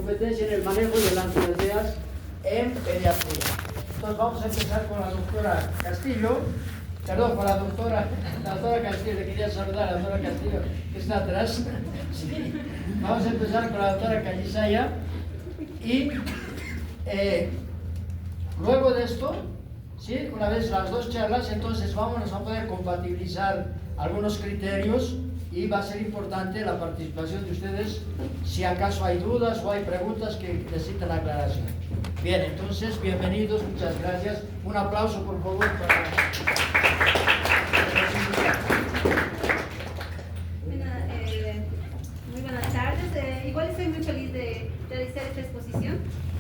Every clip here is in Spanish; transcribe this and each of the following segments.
competencia en el manejo de las diarreas en pediatría. Entonces vamos a empezar con la doctora Castillo, perdón, con la doctora Castillo, le quería saludar a la doctora Castillo que está atrás. Sí. Vamos a empezar con la doctora Callisaya y luego de esto, ¿sí? Una vez las dos charlas, entonces vamos a poder compatibilizar algunos criterios y va a ser importante la participación de ustedes si acaso hay dudas o hay preguntas que necesitan aclaración. Bien, entonces, bienvenidos, muchas gracias. Un aplauso, por favor, para... Muy buenas tardes. Igual estoy muy feliz de realizar esta exposición.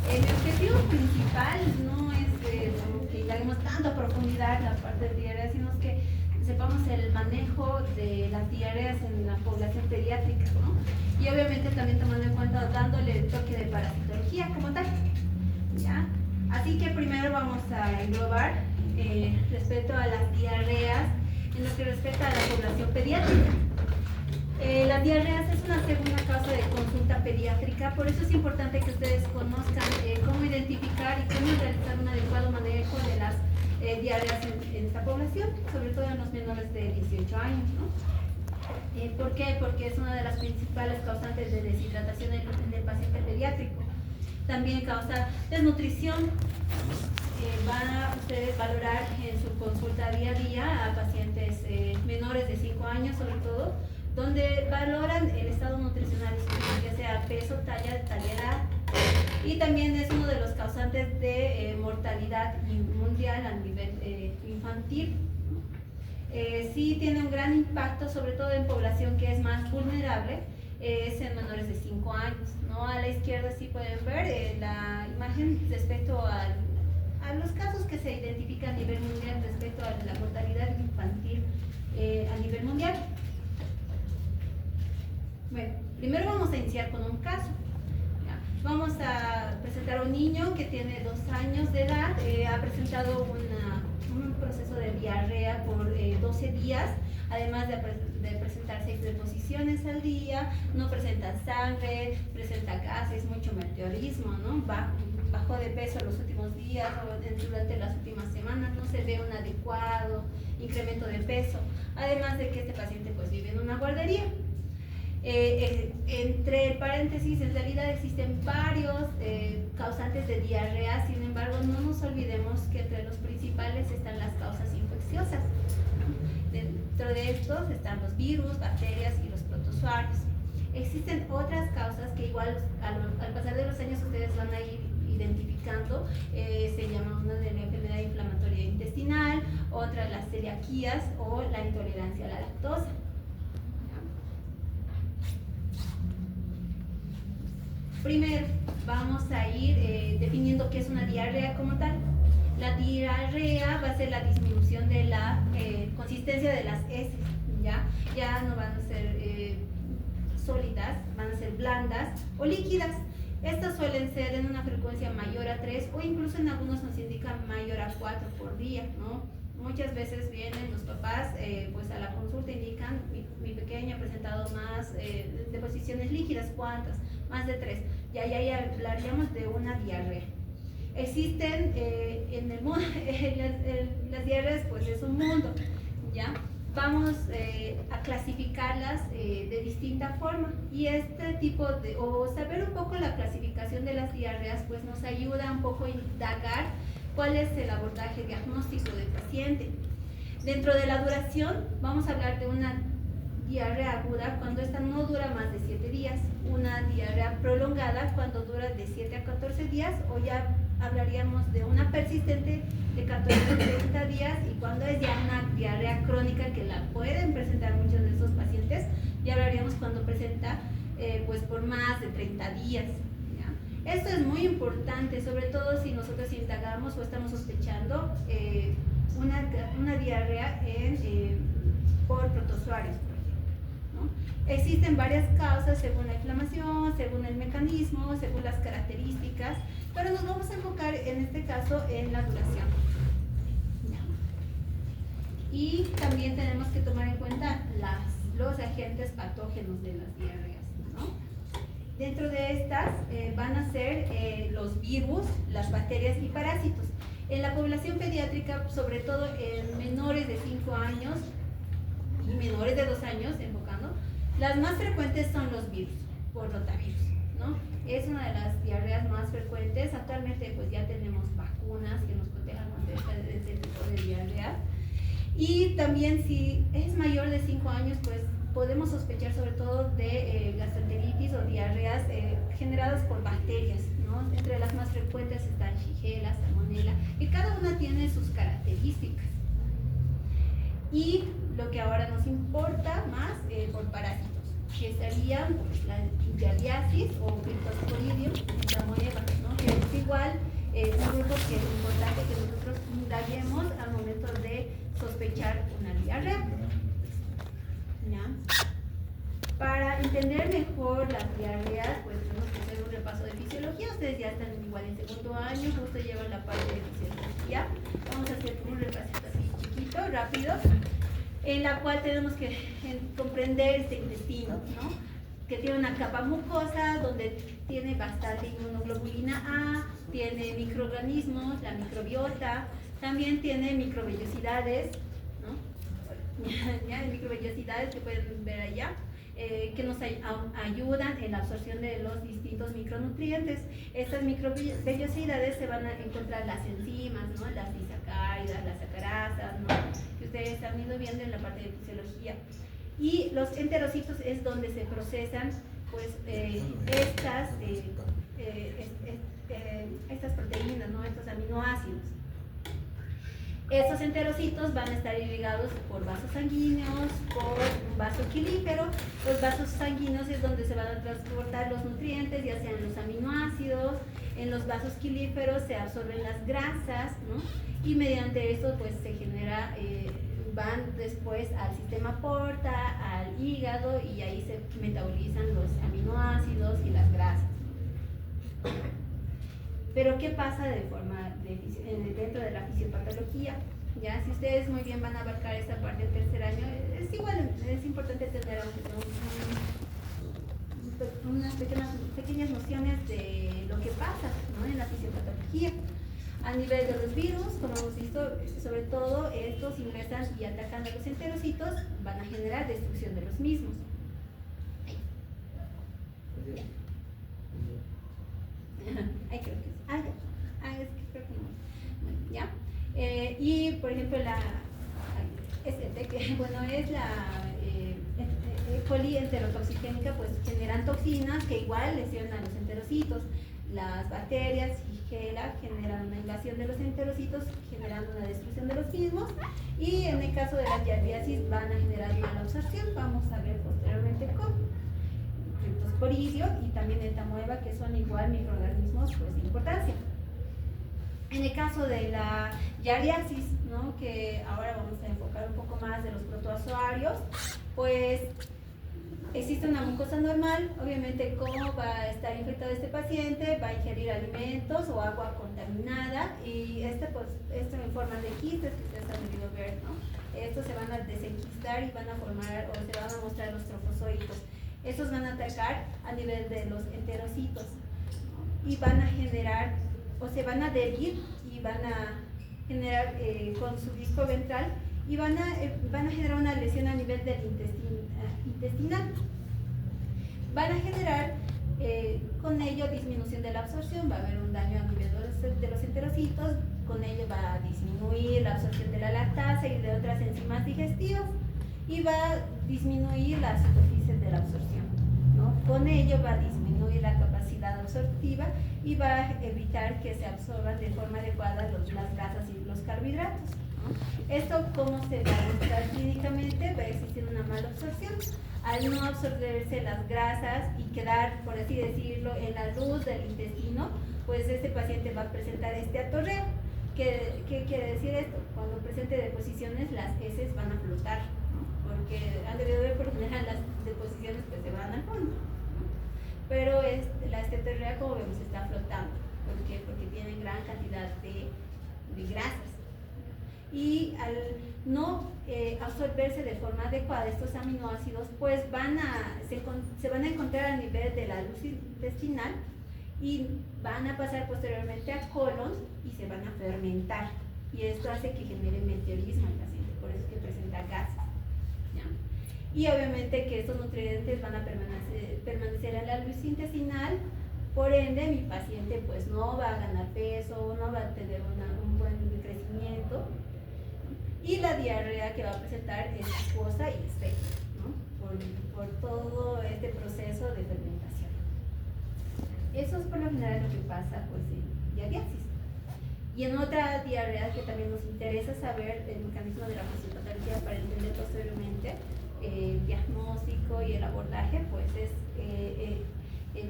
Mi objetivo principal no es que lleguemos tanto a profundidad la parte de diarrea, sino que sepamos el manejo de las diarreas en la población pediátrica, ¿no? Y obviamente también tomando en cuenta, dándole el toque de parasitología como tal, ¿ya? Así que primero vamos a englobar respecto a las diarreas en lo que respecta a la población pediátrica. Las diarreas es una segunda causa de consulta pediátrica, por eso es importante que ustedes conozcan cómo identificar y cómo realizar un adecuado manejo de las diarreas en esta población, sobre todo en los menores de 18 años, ¿no? ¿Por qué? Porque es una de las principales causantes de deshidratación en el paciente pediátrico. También causa desnutrición. Van a ustedes valorar en su consulta día a día a pacientes menores de 5 años, sobre todo, donde valoran el estado nutricional, ya sea peso, talla, edad, y también es uno de los causantes de mortalidad mundial a nivel infantil. Sí tiene un gran impacto, sobre todo en población que es más vulnerable, es en menores de 5 años, ¿no? A la izquierda sí pueden ver la imagen respecto a los casos que se identifican a nivel mundial respecto a la mortalidad infantil a nivel mundial. Bueno, primero vamos a iniciar con un caso. Vamos a presentar a un niño que tiene 2 años de edad, ha presentado un proceso de diarrea por 12 días, además de presentar 6 deposiciones al día, no presenta sangre, presenta gases, mucho meteorismo, ¿no? Bajó de peso en los últimos días o durante las últimas semanas, no se ve un adecuado incremento de peso, además de que este paciente pues vive en una guardería. Entre paréntesis, en realidad existen varios causantes de diarrea, sin embargo no nos olvidemos que entre los principales están las causas infecciosas. Dentro de estos están los virus, bacterias y los protozoarios. Existen otras causas que igual al pasar de los años ustedes van a ir identificando, se llama una de la enfermedad inflamatoria intestinal, otra las celiaquías o la intolerancia a la lactosa. Primero, vamos a ir definiendo qué es una diarrea como tal. La diarrea va a ser la disminución de la consistencia de las heces, ya no van a ser sólidas, van a ser blandas o líquidas. Estas suelen ser en una frecuencia mayor a 3 o incluso en algunos nos indican mayor a 4 por día, ¿no? Muchas veces vienen los papás pues a la consulta indican, mi pequeña ha presentado más deposiciones líquidas, ¿cuántas? Más de 3. Ya hablaríamos de una diarrea. Existen en el mundo, las diarreas pues es un mundo, ¿ya? Vamos a clasificarlas de distinta forma y este tipo de, o saber un poco la clasificación de las diarreas pues nos ayuda un poco a indagar cuál es el abordaje diagnóstico del paciente. Dentro de la duración vamos a hablar de una diarrea aguda cuando esta no dura más de 7 días, una diarrea prolongada cuando dura de 7 a 14 días o ya hablaríamos de una persistente de 14 a 30 días y cuando es ya una diarrea crónica que la pueden presentar muchos de esos pacientes, ya hablaríamos cuando presenta pues por más de 30 días. ¿Ya? Esto es muy importante, sobre todo si nosotros indagamos o estamos sospechando una diarrea por protozoarios. Existen varias causas según la inflamación, según el mecanismo, según las características, pero nos vamos a enfocar en este caso en la duración. Y también tenemos que tomar en cuenta los agentes patógenos de las diarreas, ¿no? Dentro de estas van van a ser los virus, las bacterias y parásitos. En la población pediátrica, sobre todo en menores de 5 años y menores de 2 años, enfocando, las más frecuentes son los virus, por rotavirus, ¿no? Es una de las diarreas más frecuentes. Actualmente pues ya tenemos vacunas que nos protejan contra este tipo de diarrea. Y también si es mayor de 5 años, pues podemos sospechar sobre todo de gastroenteritis o diarreas generadas por bacterias, ¿no? Entre las más frecuentes están Shigella, Salmonella, y cada una tiene sus características. Y lo que ahora nos importa más por parásitos, que serían pues, la giardiasis o Cryptosporidium, la moeba, ¿no? Que es igual, un grupo que es importante que nosotros indaguemos al momento de sospechar una diarrea. ¿Ya? Para entender mejor las diarreas, pues tenemos que hacer un repaso de fisiología. Ustedes ya están igual en segundo año, justo llevan la parte de fisiología. Vamos a hacer un repasito así chiquito, rápido, en la cual tenemos que comprender este intestino, ¿no? Que tiene una capa mucosa donde tiene bastante inmunoglobulina A, tiene microorganismos, la microbiota, también tiene microvellosidades, ¿no? Ya, microvellosidades que pueden ver allá, que nos ayudan en la absorción de los distintos micronutrientes. Estas microvellosidades se van a encontrar en las enzimas, ¿no? Las disacáridas, las sacarasas, ¿no? Que ustedes han ido viendo en la parte de fisiología. Y los enterocitos es donde se procesan pues, estas proteínas, ¿no? Estos aminoácidos. Estos enterocitos van a estar irrigados por vasos sanguíneos, por un vaso quilífero. Los vasos sanguíneos es donde se van a transportar los nutrientes, ya sean los aminoácidos. En los vasos quilíferos se absorben las grasas, ¿no? Y mediante eso pues se genera, van después al sistema porta, al hígado, y ahí se metabolizan los aminoácidos y las grasas. Pero ¿qué pasa dentro de la fisiopatología? Ya, si ustedes muy bien van a abarcar esta parte del tercer año, es igual, es importante tener unas pequeñas nociones de lo que pasa, ¿no? En la fisiopatología. A nivel de los virus, como hemos visto, sobre todo estos ingresan y atacan a los enterocitos, van a generar destrucción de los mismos. Ahí creo que es. Es que creo que no. ¿Ya? Y por ejemplo, es la polienterotoxigénica, pues generan toxinas que igual lesionan a los enterocitos. Las bacterias Shigella generan una invasión de los enterocitos, generando una destrucción de los mismos. Y en el caso de la giardiasis van a generar mala absorción. Vamos a ver posteriormente cómo. Cryptosporidium y también el tamoeba, que son igual microorganismos pues, de importancia. En el caso de la giardiasis, ¿no? Que ahora vamos a enfocar un poco más de los protozoarios, pues existe una mucosa normal. Obviamente, ¿cómo va a estar infectado este paciente? Va a ingerir alimentos o agua contaminada, y esto en forma de quistes que ustedes han debido ver, ¿no? Estos se van a desenquistar y van a formar, o se van a mostrar los trofozoitos. Estos van a atacar a nivel de los enterocitos, ¿no? Y van a generar, o se van a adherir y van a generar con su disco ventral, y van a generar una lesión a nivel del intestinal. Van a generar con ello disminución de la absorción, va a haber un daño a nivel de los enterocitos, con ello va a disminuir la absorción de la lactasa y de otras enzimas digestivas, y va a disminuir las superficies de la absorción, ¿no? Con ello va a disminuir la capacidad absortiva y va a evitar que se absorban de forma adecuada las grasas y los carbohidratos, ¿no? Esto, ¿cómo se va a mostrar clínicamente? Va a existir una mala absorción. Al no absorberse las grasas y quedar, por así decirlo, en la luz del intestino, pues este paciente va a presentar este atorreo. ¿Qué quiere decir esto? Cuando presente deposiciones, las heces van a flotar, ¿no? Porque han debido ver por lo general las deposiciones pues se van al fondo, ¿no? Pero la estetorrea, como vemos, está flotando. ¿Por qué? Porque tiene gran cantidad de grasas. Y al no absorberse de forma adecuada estos aminoácidos, pues se van a encontrar a nivel de la luz intestinal, y van a pasar posteriormente a colon y se van a fermentar. Y esto hace que genere meteorismo en el paciente, por eso es que presenta gases. ¿Ya? Y obviamente que estos nutrientes van a permanecer en la luis intestinal, por ende mi paciente pues no va a ganar peso, no va a tener un buen crecimiento, y la diarrea que va a presentar es acuosa y seca, ¿no? por todo este proceso de fermentación. Eso es por lo general lo que pasa pues en diariasis. Y en otra diarrea que también nos interesa saber el mecanismo de la fisiopatología para entender posteriormente el diagnóstico y el abordaje, pues es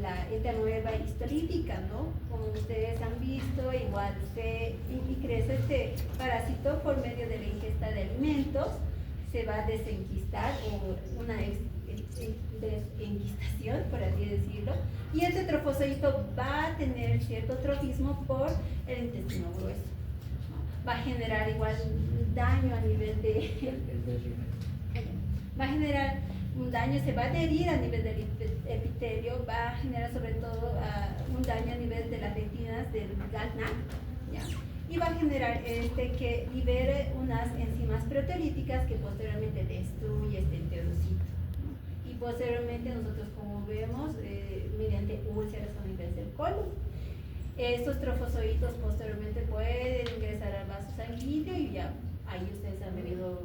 la nueva histolítica, ¿no? Como ustedes han visto, igual y crece este parásito por medio de la ingesta de alimentos, se va a desenquistar o una desenquistación, por así decirlo, y este trofozoito va a tener cierto trofismo por el intestino grueso, ¿no? Va a generar igual daño a nivel de... va a generar un daño, se va a adherir a nivel del epitelio, va a generar sobre todo un daño a nivel de las retinas del GalNAc, ¿ya? Y va a generar que libere unas enzimas proteolíticas que posteriormente destruye este enterocito, ¿no? Y posteriormente nosotros, como vemos, mediante úlceras a nivel del colon, estos trofozoitos posteriormente pueden ingresar al vaso sanguíneo y ya ahí ustedes han debido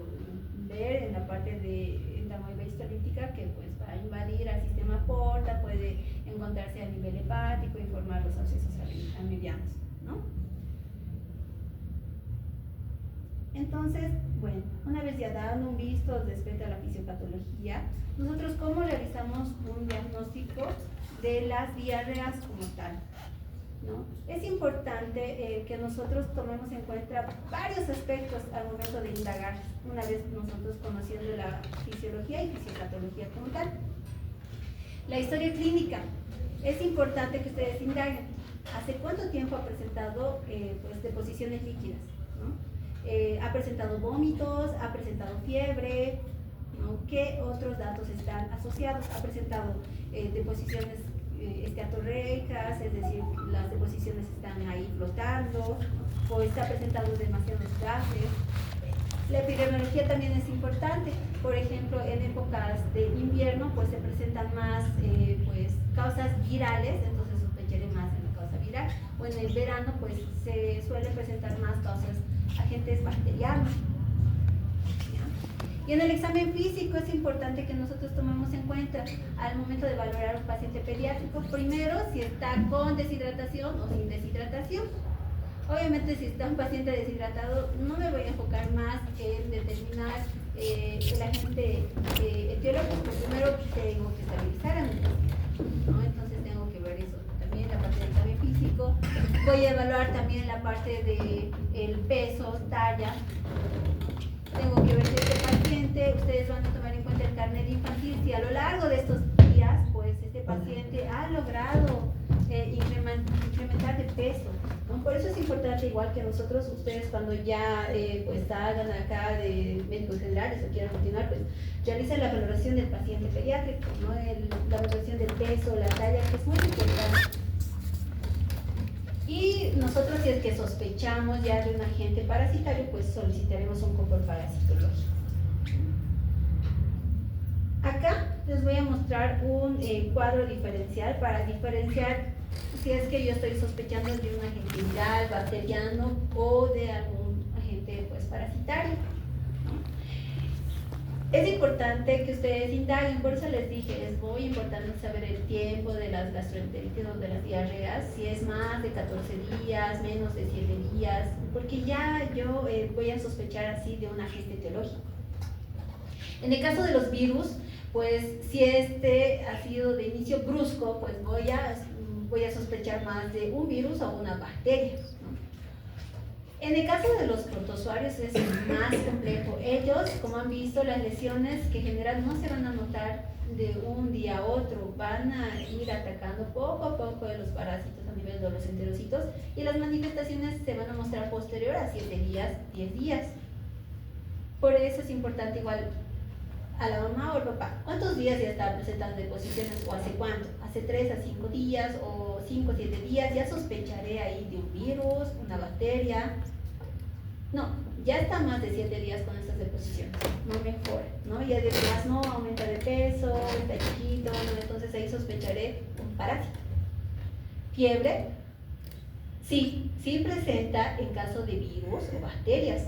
ver en la parte de la nueva histolítica que pues va a invadir al sistema porta, puede encontrarse a nivel hepático y formar los abscesos medianos, ¿no? Entonces, bueno, una vez ya dando un visto respecto a la fisiopatología, nosotros cómo realizamos un diagnóstico de las diarreas como tal, ¿no? Es importante que nosotros tomemos en cuenta varios aspectos al momento de indagar, una vez nosotros conociendo la fisiología y fisiopatología como tal. La historia clínica. Es importante que ustedes indaguen hace cuánto tiempo ha presentado pues, deposiciones líquidas, ¿no? Ha presentado vómitos, ha presentado fiebre, ¿no? ¿Qué otros datos están asociados? Ha presentado deposiciones esteatorreicas, es decir, las deposiciones están ahí flotando, o está presentando demasiados gases. La epidemiología también es importante. Por ejemplo, en épocas de invierno pues se presentan más pues, causas virales, entonces sospecharé más en la causa viral, o en el verano pues se suele presentar más causas agentes bacterianos. Y en el examen físico es importante que nosotros tomemos en cuenta al momento de valorar a un paciente pediátrico, primero si está con deshidratación o sin deshidratación. Obviamente si está un paciente deshidratado no me voy a enfocar más en determinar el agente etiológico, primero tengo que estabilizar a mi paciente, ¿no? Entonces tengo que ver eso también, la parte del examen físico. Voy a evaluar también la parte del peso, talla. Tengo que ver si este paciente, ustedes van a tomar en cuenta el carnet infantil, si a lo largo de estos días, pues este paciente ha logrado incrementar de peso, ¿no? Por eso es importante, igual que nosotros, ustedes cuando ya pues hagan acá de médicos generales o quieran continuar, pues realicen la valoración del paciente pediátrico, ¿no? La valoración del peso, la talla, que es muy importante. Y nosotros, si es que sospechamos ya de un agente parasitario, pues solicitaremos un control parasitológico. Acá les voy a mostrar un cuadro diferencial para diferenciar si es que yo estoy sospechando de un agente viral, bacteriano o de algún agente pues, parasitario. Es importante que ustedes indaguen, por eso les dije, es muy importante saber el tiempo de las gastroenteritis o de las diarreas, si es más de 14 días, menos de 7 días, porque ya yo voy a sospechar así de un agente etiológico. En el caso de los virus, pues si este ha sido de inicio brusco, pues voy a sospechar más de un virus o una bacteria, ¿no? En el caso de los protozoarios es más complejo. Ellos, como han visto, las lesiones que generan no se van a notar de un día a otro, van a ir atacando poco a poco de los parásitos a nivel de los enterocitos y las manifestaciones se van a mostrar posterior a 7 días, 10 días. Por eso es importante igual a la mamá o al papá, ¿cuántos días ya está presentando deposiciones o hace cuánto? ¿Hace 3 a 5 días o 5 o 7 días ya sospecharé ahí de un virus, una bacteria. No, ya está más de 7 días con estas deposiciones, no mejora, ¿no? Y además no aumenta de peso, está chiquito, ¿no? Entonces ahí sospecharé un parásito. Fiebre, sí presenta en caso de virus o bacterias,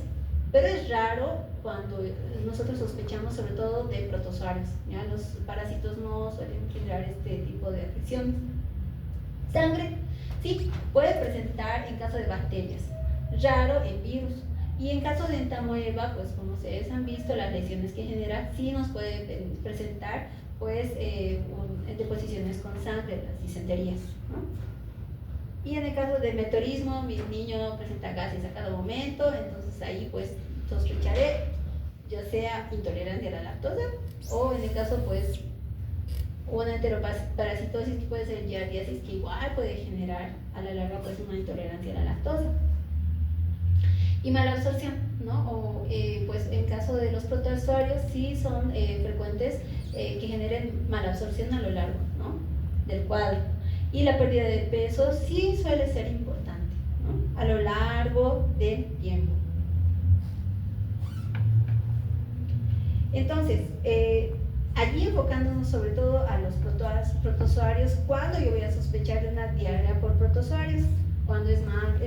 pero es raro cuando nosotros sospechamos sobre todo de protozoarios, ¿ya? Los parásitos no suelen generar este tipo de afecciones. Sangre, sí, puede presentar en caso de bacterias, raro en virus. Y en caso de entamoeba, pues como ustedes han visto, las lesiones que genera sí nos puede presentar pues deposiciones con sangre, las disenterías, ¿no? Y en el caso de meteorismo, mi niño presenta gases a cada momento, entonces ahí pues sospecharé ya sea intolerancia a la lactosa o en el caso pues una enteroparasitosis que puede ser giardiasis, que igual puede generar a la larga pues una intolerancia a la lactosa. Y mala absorción, ¿no? O pues en caso de los protozoarios sí son frecuentes que generen mala absorción a lo largo, ¿no? Del cuadro. Y la pérdida de peso sí suele ser importante, ¿no? A lo largo del tiempo. Entonces, allí enfocándonos sobre todo a los protozoarios, ¿cuándo yo voy a sospechar de una diarrea por protozoarios? Cuando el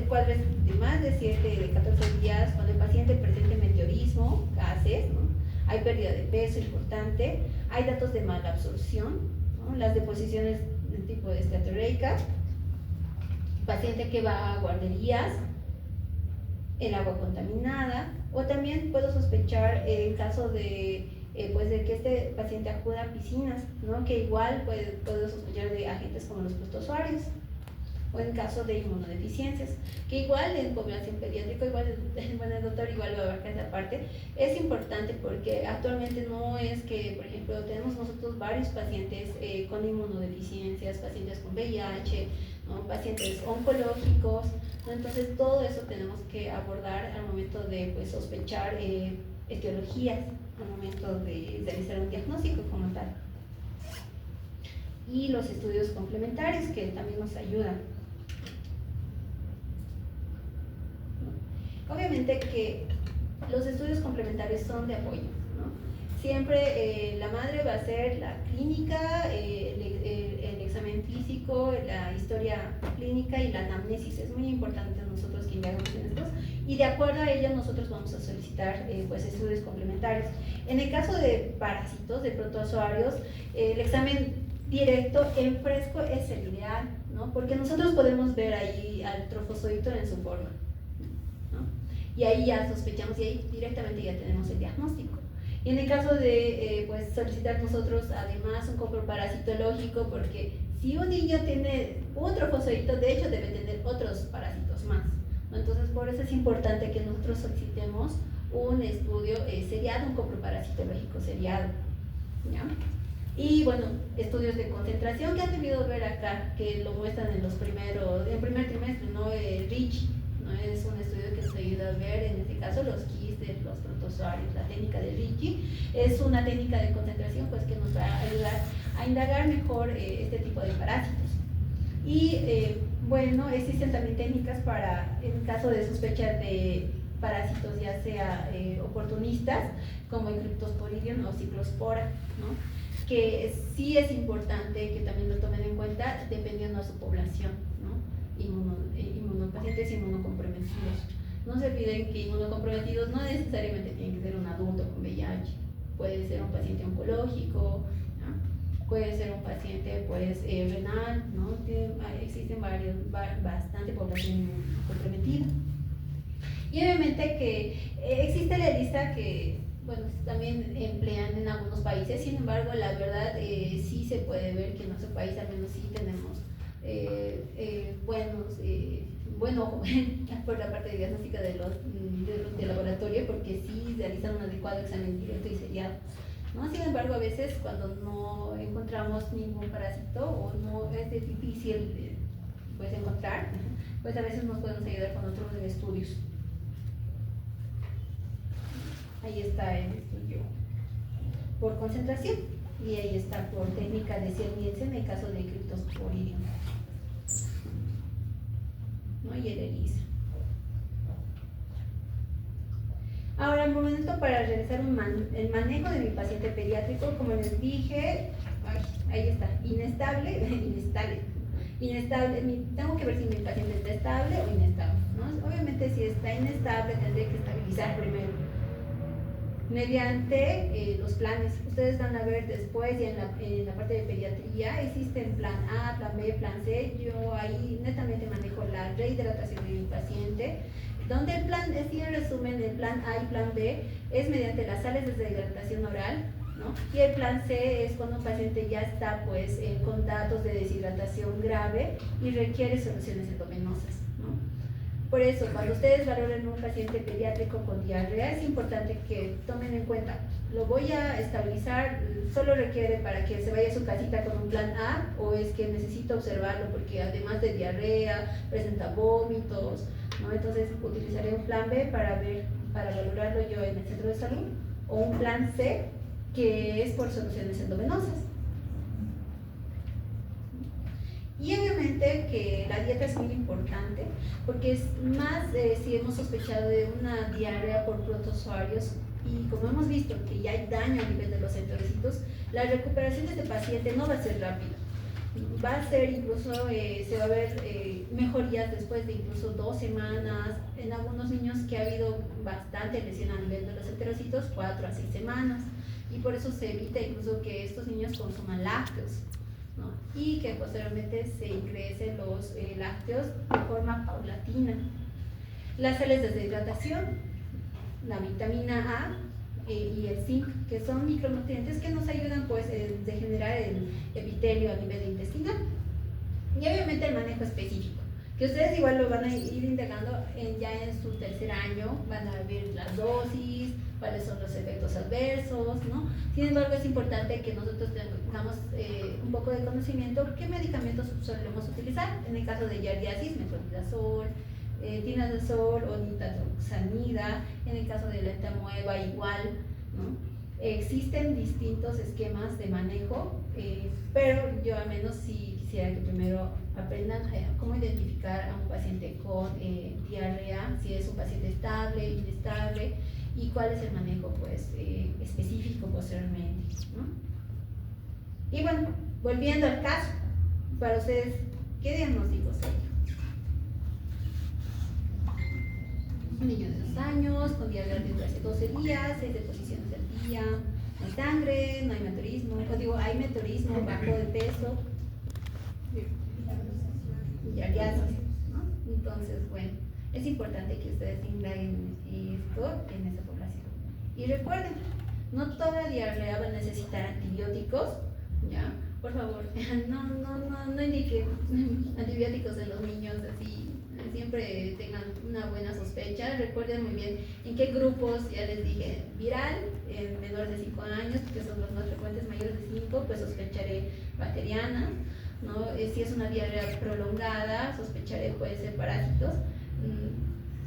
cuadro es de más de 7, de 14 días, cuando el paciente presente meteorismo, gases, ¿no? Hay pérdida de peso importante, hay datos de mala absorción, ¿no? Las deposiciones de tipo de esteatorreica, paciente que va a guarderías, el agua contaminada, o también puedo sospechar en caso de, pues de que este paciente acuda a piscinas, ¿no? Que igual puedo sospechar de agentes como los protozoarios, o en caso de inmunodeficiencias, que igual en población pediátrica, igual el doctor igual va a abarcar esa parte. Es importante porque actualmente no es que, por ejemplo, tenemos nosotros varios pacientes con inmunodeficiencias, pacientes con VIH, ¿no? Pacientes oncológicos, ¿no? Entonces todo eso tenemos que abordar al momento de pues, sospechar etiologías, al momento de realizar un diagnóstico como tal. Y los estudios complementarios que también nos ayudan. Obviamente que los estudios complementarios son de apoyo, ¿no? Siempre la madre va a hacer la clínica, el examen físico, la historia clínica y la anamnesis. Es muy importante nosotros que indagamos en estos y de acuerdo a ello nosotros vamos a solicitar pues, estudios complementarios. En el caso de parásitos, de protozoarios, el examen directo en fresco es el ideal, ¿no? Porque nosotros podemos ver ahí al trofozoito en su forma, ¿no? Y ahí ya sospechamos y ahí directamente ya tenemos el diagnóstico. Y en el caso de pues solicitar nosotros además un coproparasitológico, porque si un niño tiene un trofozoito, de hecho debe tener otros parásitos más, ¿no? Entonces por eso es importante que nosotros solicitemos un estudio seriado, un coproparasitológico seriado, ¿ya? Y bueno, estudios de concentración que han debido ver acá, que lo muestran en el primer trimestre, ¿no? El RICHI, ¿no? Es un estudio que nos ayuda a ver, en este caso, los quistes, los protozoarios, la técnica de RICHI. Es una técnica de concentración pues, que nos va a ayudar a indagar mejor este tipo de parásitos. Y bueno, existen también técnicas para, en caso de sospecha de parásitos, ya sea oportunistas, como el Cryptosporidium o Ciclospora, ¿no? Que sí es importante que también lo tomen en cuenta dependiendo de su población, ¿no? Pacientes inmunocomprometidos. No se olviden que inmunocomprometidos no necesariamente tienen que ser un adulto con VIH, puede ser un paciente oncológico, ¿no? Puede ser un paciente pues, renal, ¿no? Existen bastante población comprometida. Y obviamente que existe la lista que bueno, también emplean en algunos países, sin embargo, la verdad sí se puede ver que en nuestro país al menos sí tenemos buen ojo por la parte diagnóstica de laboratorio, porque sí realizan un adecuado examen directo y seriado, ¿no? Sin embargo, a veces cuando no encontramos ningún parásito o no es difícil pues, encontrar, pues a veces nos podemos ayudar con otros estudios. Ahí está el estudio por concentración y ahí está por técnica de Ciel-Nielsen en el caso de Cryptosporidium. y el ELISA. Ahora, el momento para realizar el manejo de mi paciente pediátrico, como les dije, ahí está, inestable, tengo que ver si mi paciente está estable o inestable, ¿no? Obviamente si está inestable tendré que estabilizar primero mediante los planes. Ustedes van a ver después y en la parte de pediatría existen plan A, plan B, plan C. Yo ahí netamente manejo la rehidratación de mi paciente, donde el plan, así en resumen, el plan A y plan B es mediante las sales de deshidratación oral, ¿no? Y el plan C es cuando un paciente ya está pues con datos de deshidratación grave y requiere soluciones endovenosas, ¿no? Por eso, cuando ustedes valoren un paciente pediátrico con diarrea, es importante que tomen en cuenta, lo voy a estabilizar, solo requiere para que se vaya a su casita con un plan A, o es que necesito observarlo porque además de diarrea, presenta vómitos, ¿no? Entonces utilizaré un plan B para valorarlo yo en el centro de salud, o un plan C, que es por soluciones endovenosas. Y obviamente que la dieta es muy importante, porque es más si hemos sospechado de una diarrea por protozoarios, y como hemos visto que ya hay daño a nivel de los enterocitos, la recuperación de este paciente no va a ser rápida. Va a ser incluso, se va a ver mejorías después de incluso 2 semanas, en algunos niños que ha habido bastante lesión a nivel de los enterocitos, 4 a 6 semanas, y por eso se evita incluso que estos niños consuman lácteos, ¿no? Y que posteriormente se ingresen los lácteos de forma paulatina. Las sales de deshidratación, la vitamina A y el zinc, que son micronutrientes que nos ayudan pues de generar el epitelio a nivel intestinal. Y obviamente el manejo específico, que ustedes igual lo van a ir indagando ya en su tercer año, van a ver las dosis, cuáles son los efectos adversos, ¿no? Sin embargo, es importante que nosotros tengamos un poco de conocimiento qué medicamentos solemos utilizar. En el caso de yardiasis, metronidazol, tinazol o nitazoxanida. En el caso de la entamoeba, igual, ¿no? Existen distintos esquemas de manejo, pero yo al menos sí quisiera que primero aprendan cómo identificar a un paciente con diarrea, si es un paciente estable, inestable, y cuál es el manejo pues específico posteriormente, ¿no? Y bueno, volviendo al caso, para ustedes, ¿qué diagnóstico sería? Un niño de 2 años, con diarrea desde hace 12 días, 6 deposiciones al día, no hay sangre, no hay meteorismo, hay meteorismo, bajo de peso, diarreasis, ¿no? Entonces, bueno, es importante que ustedes indaguen esto en esa población. Y recuerden, no toda diarrea va a necesitar antibióticos, ¿ya? Por favor, no indiquen antibióticos en los niños así. Siempre tengan una buena sospecha. Recuerden muy bien en qué grupos, ya les dije, viral, en menores de 5 años, que son los más frecuentes, mayores de 5, pues sospecharé bacteriana, ¿no? Si es una diarrea prolongada, sospecharé, puede ser parásitos.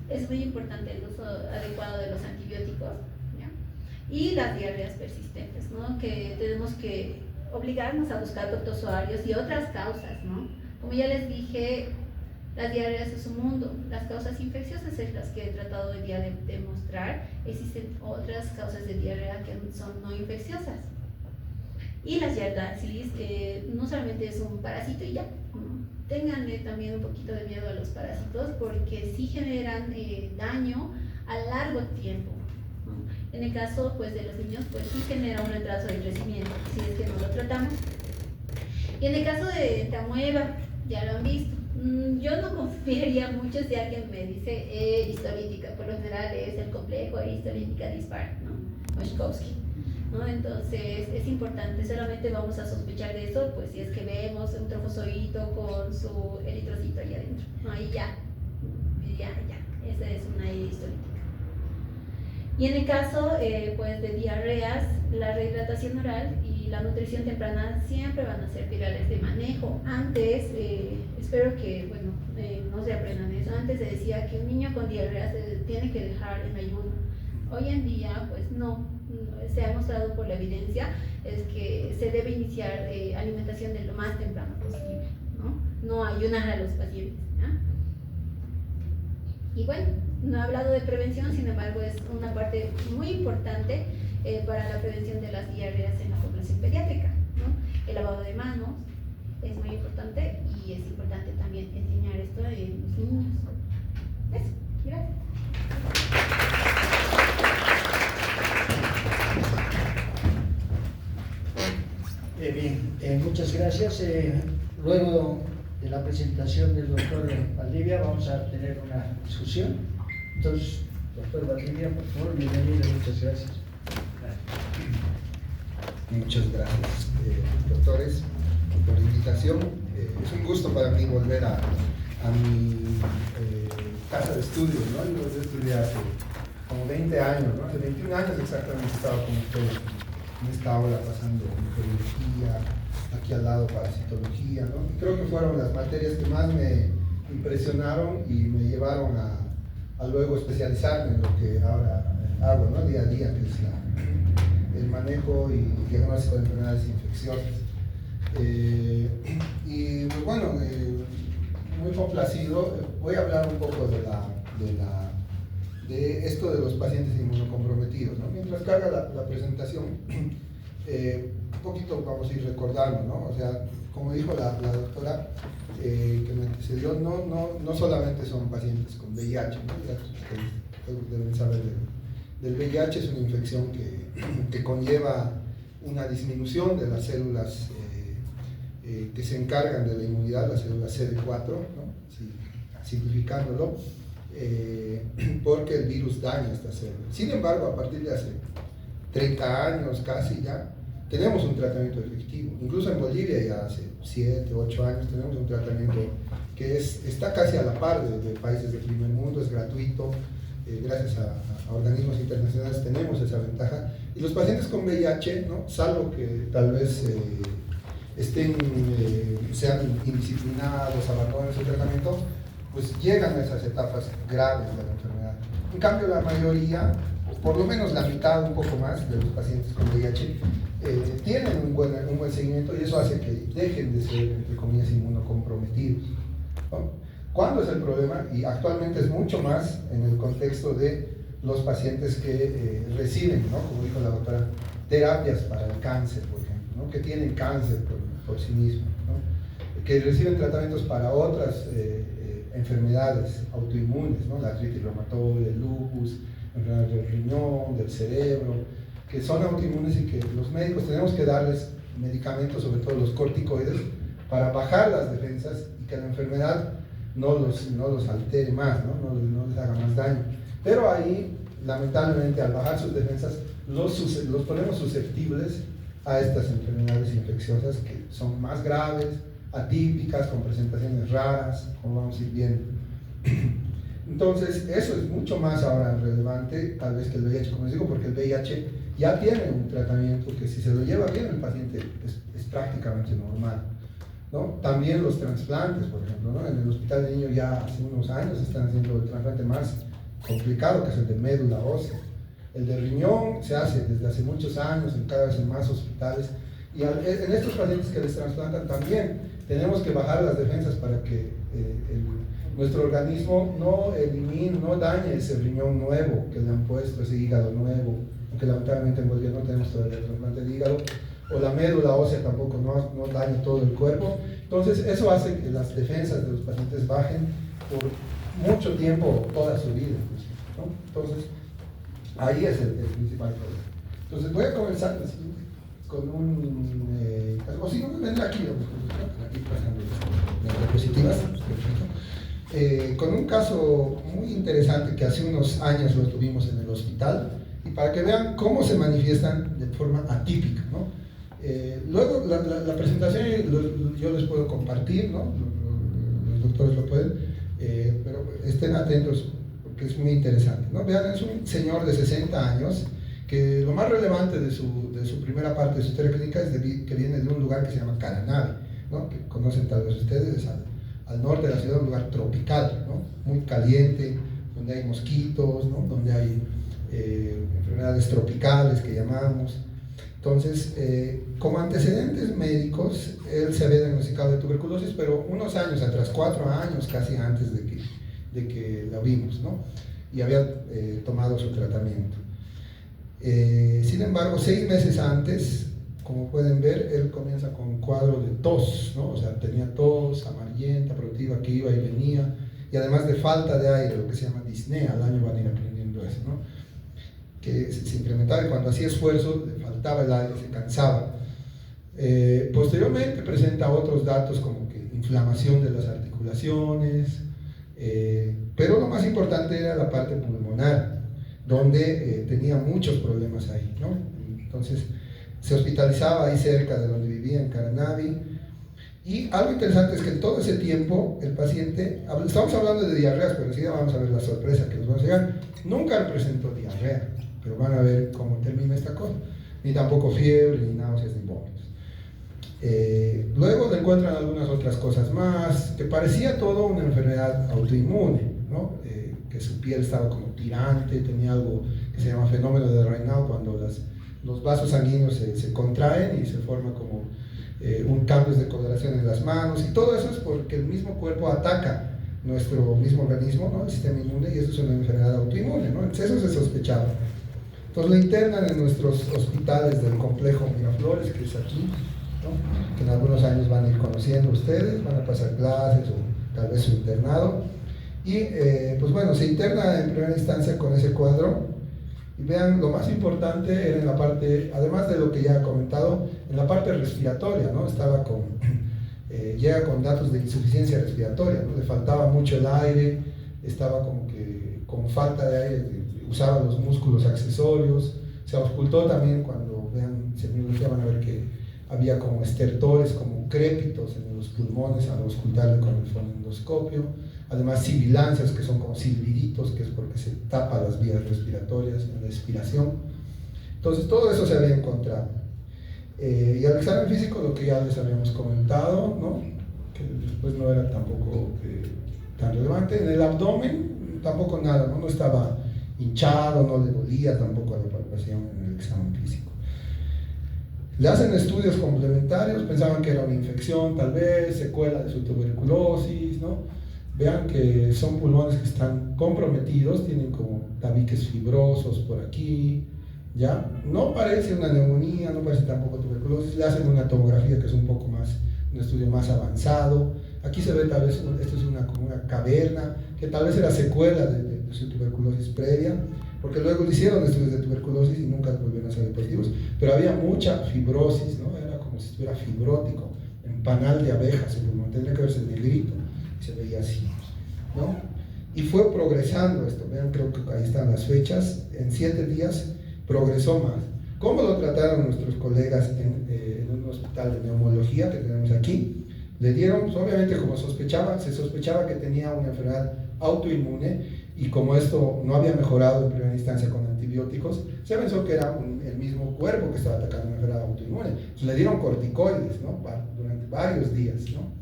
Es muy importante el uso adecuado de los antibióticos, ¿ya? Y las diarreas persistentes, ¿no? Que tenemos que obligarnos a buscar protozoarios y otras causas, ¿no? Como ya les dije, las diarreas es un mundo. Las causas infecciosas es las que he tratado hoy día de demostrar. Existen otras causas de diarrea que son no infecciosas. Y las yardiasis no solamente es un parásito y ya, ¿no? Ténganle también un poquito de miedo a los parásitos porque sí generan daño a largo tiempo, ¿no? En el caso pues, de los niños, pues sí genera un retraso de crecimiento si es que no lo tratamos. Y en el caso de entamoeba, ya lo han visto. Yo no confiaría mucho si alguien me dice histolítica, por lo general es el complejo histolítica dispar, ¿no? Oshkowski, ¿no? Entonces es importante, solamente vamos a sospechar de eso, pues si es que vemos un trofozoito con su eritrocito ahí adentro, ¿no? Ahí ya, esa es una histolítica. Y en el caso pues de diarreas, la rehidratación oral y la nutrición temprana siempre van a ser pilares de manejo. Antes, espero que, bueno, no se aprendan eso, antes se decía que un niño con diarrea se tiene que dejar en ayuno. Hoy en día, pues no, se ha mostrado por la evidencia, es que se debe iniciar alimentación de lo más temprano posible, ¿no? No ayunar a los pacientes, ¿no? Y bueno, no he hablado de prevención, sin embargo es una parte muy importante para la prevención de las diarreas en la población pediátrica, ¿no? El lavado de manos es muy importante y es importante también enseñar esto en los niños. Eso, gracias. Bien, muchas gracias. Luego de la presentación del doctor Valdivia vamos a tener una discusión. Entonces, doctor Valdivia, por favor, bienvenido, muchas gracias. Muchas gracias, doctores, por la invitación. Es un gusto para mí volver a mi casa de estudios, ¿no? Yo estudié hace como 20 años, ¿no? Hace 21 años exactamente estaba con ustedes en esta aula pasando microbiología, aquí al lado parasitología, ¿no? Y creo que fueron las materias que más me impresionaron y me llevaron a luego especializarme en lo que ahora hago, ¿no? Día a día, que es el manejo y diagnóstico de enfermedades infecciosas. Y pues bueno, muy complacido, voy a hablar un poco de esto de los pacientes inmunocomprometidos, ¿no? Mientras carga la presentación, un poquito vamos a ir recordando, ¿no? O sea, como dijo la doctora que me antecedió, no solamente son pacientes con VIH, ¿no? Ya ustedes deben saber del VIH, es una infección que conlleva una disminución de las células que se encargan de la inmunidad, las células CD4, ¿no? Simplificándolo, porque el virus daña estas células. Sin embargo, a partir de hace 30 años casi ya, tenemos un tratamiento efectivo. Incluso en Bolivia ya hace 7, 8 años tenemos un tratamiento que está casi a la par de países del primer mundo, es gratuito, gracias a organismos internacionales tenemos esa ventaja. Y los pacientes con VIH, ¿no? Salvo que tal vez sean indisciplinados, abandonen su tratamiento, pues llegan a esas etapas graves de la enfermedad. En cambio, la mayoría, por lo menos la mitad, un poco más, de los pacientes con VIH tienen un buen seguimiento, y eso hace que dejen de ser, entre comillas, inmunocomprometidos, ¿no? ¿Cuándo es el problema? Y actualmente es mucho más en el contexto de los pacientes que reciben, ¿no? Como dijo la doctora, terapias para el cáncer, por ejemplo, ¿no? Que tienen cáncer por sí mismos, ¿no? Que reciben tratamientos para otras enfermedades autoinmunes, ¿no? La artritis reumatoide, el lupus, enfermedades del riñón, del cerebro, que son autoinmunes y que los médicos tenemos que darles medicamentos, sobre todo los corticoides, para bajar las defensas y que la enfermedad no los altere más, no les haga más daño. Pero ahí, lamentablemente, al bajar sus defensas, los ponemos susceptibles a estas enfermedades infecciosas que son más graves, atípicas, con presentaciones raras, como vamos a ir viendo. Entonces, eso es mucho más ahora relevante, tal vez, que el VIH, como les digo, porque el VIH ya tiene un tratamiento que, si se lo lleva bien el paciente, es prácticamente normal, ¿no? También los trasplantes, por ejemplo, ¿no? En el Hospital de Niño ya hace unos años están haciendo el trasplante más complicado, que es el de médula ósea. El de riñón se hace desde hace muchos años, en cada vez en más hospitales, y en estos pacientes que les trasplantan también tenemos que bajar las defensas para que nuestro organismo no dañe ese riñón nuevo que le han puesto, ese hígado nuevo, aunque lamentablemente en Bolivia no tenemos todavía el trasplante de hígado, o la médula ósea tampoco no dañe todo el cuerpo. Entonces eso hace que las defensas de los pacientes bajen por mucho tiempo, toda su vida, ¿no? Entonces ahí es el principal problema. Entonces voy a comenzar con o si no, vendrá aquí pasando las diapositivas, con un caso muy interesante que hace unos años lo tuvimos en el hospital, y para que vean cómo se manifiestan de forma atípica, ¿no? Luego la presentación yo les puedo compartir, ¿no? Los doctores lo pueden, pero estén atentos porque es muy interesante, ¿no? Vean, es un señor de 60 años que lo más relevante de su primera parte de su historia clínica es que viene de un lugar que se llama Caranavi, ¿no? Que conocen tal vez ustedes, es al norte de la ciudad, un lugar tropical, ¿no? Muy caliente, donde hay mosquitos, ¿no? Donde hay enfermedades tropicales que llamamos. Entonces, como antecedentes médicos, él se había diagnosticado de tuberculosis, pero unos años atrás, 4 años casi antes de de que la vimos, ¿no? Y había tomado su tratamiento. Sin embargo, 6 meses antes, como pueden ver, él comienza con un cuadro de tos, ¿no? O sea, tenía tos amarillenta, productiva, que iba y venía, y además de falta de aire, lo que se llama disnea. Al año van a ir aprendiendo eso, ¿no? Que se incrementaba y cuando hacía esfuerzo le faltaba el aire, se cansaba. Posteriormente presenta otros datos como que inflamación de las articulaciones, pero lo más importante era la parte pulmonar, donde tenía muchos problemas ahí, ¿no? Entonces se hospitalizaba ahí cerca de donde vivía, en Caranavi. Y algo interesante es que en todo ese tiempo el paciente, estamos hablando de diarreas, pero enseguida vamos a ver la sorpresa que nos va a llegar, nunca le presentó diarrea, pero van a ver cómo termina esta cosa, ni tampoco fiebre, ni náuseas, ni vómitos. Luego le encuentran algunas otras cosas más, que parecía todo una enfermedad autoinmune, ¿no? Que su piel estaba como tirante, tenía algo que se llama fenómeno de Raynaud, cuando los vasos sanguíneos se contraen y se forma como un cambio de coloración en las manos, y todo eso es porque el mismo cuerpo ataca nuestro mismo organismo, ¿no? El sistema inmune, y eso es una enfermedad autoinmune, ¿no? Entonces eso se sospechaba. Entonces lo internan en nuestros hospitales del complejo Miraflores, que es aquí, ¿no? Que en algunos años van a ir conociendo ustedes, van a pasar clases o tal vez su internado, y pues bueno, se interna en primera instancia con ese cuadro. Y vean, lo más importante era en la parte, además de lo que ya he comentado, en la parte respiratoria, ¿no? Estaba llega con datos de insuficiencia respiratoria, ¿no? Le faltaba mucho el aire, estaba como que con falta de aire, usaba los músculos accesorios, se auscultó también, cuando vean semiología van a ver que había como estertores, como crépitos en los pulmones al auscultarle con el fonendoscopio. Además sibilancias, que son como silbiditos, que es porque se tapa las vías respiratorias en la expiración. Entonces todo eso se había encontrado. Y al examen físico, lo que ya les habíamos comentado, ¿no? Que después no era tampoco tan relevante. En el abdomen tampoco nada, ¿no? No estaba hinchado, no le dolía tampoco a la palpación en el examen físico. Le hacen estudios complementarios, pensaban que era una infección, tal vez, secuela de su tuberculosis, ¿no? Vean que son pulmones que están comprometidos, tienen como tabiques fibrosos por aquí, ¿ya? No parece una neumonía, no parece tampoco tuberculosis. Le hacen una tomografía que es un poco más, un estudio más avanzado. Aquí se ve tal vez, esto es como una caverna, que tal vez era secuela de su tuberculosis previa, porque luego le hicieron estudios de tuberculosis y nunca volvieron a ser positivos, pero había mucha fibrosis, ¿no? Era como si estuviera fibrótico, en panal de abejas, el pulmón, tendría que verse negrito, se veía así, ¿no? Y fue progresando esto, vean, creo que ahí están las fechas, en 7 días progresó más. ¿Cómo lo trataron nuestros colegas en un hospital de neumología que tenemos aquí? Le dieron, pues, obviamente como se sospechaba que tenía una enfermedad autoinmune, y como esto no había mejorado en primera instancia con antibióticos, se pensó que era el mismo cuerpo que estaba atacando una enfermedad autoinmune. Entonces le dieron corticoides, ¿no? Durante varios días, ¿no?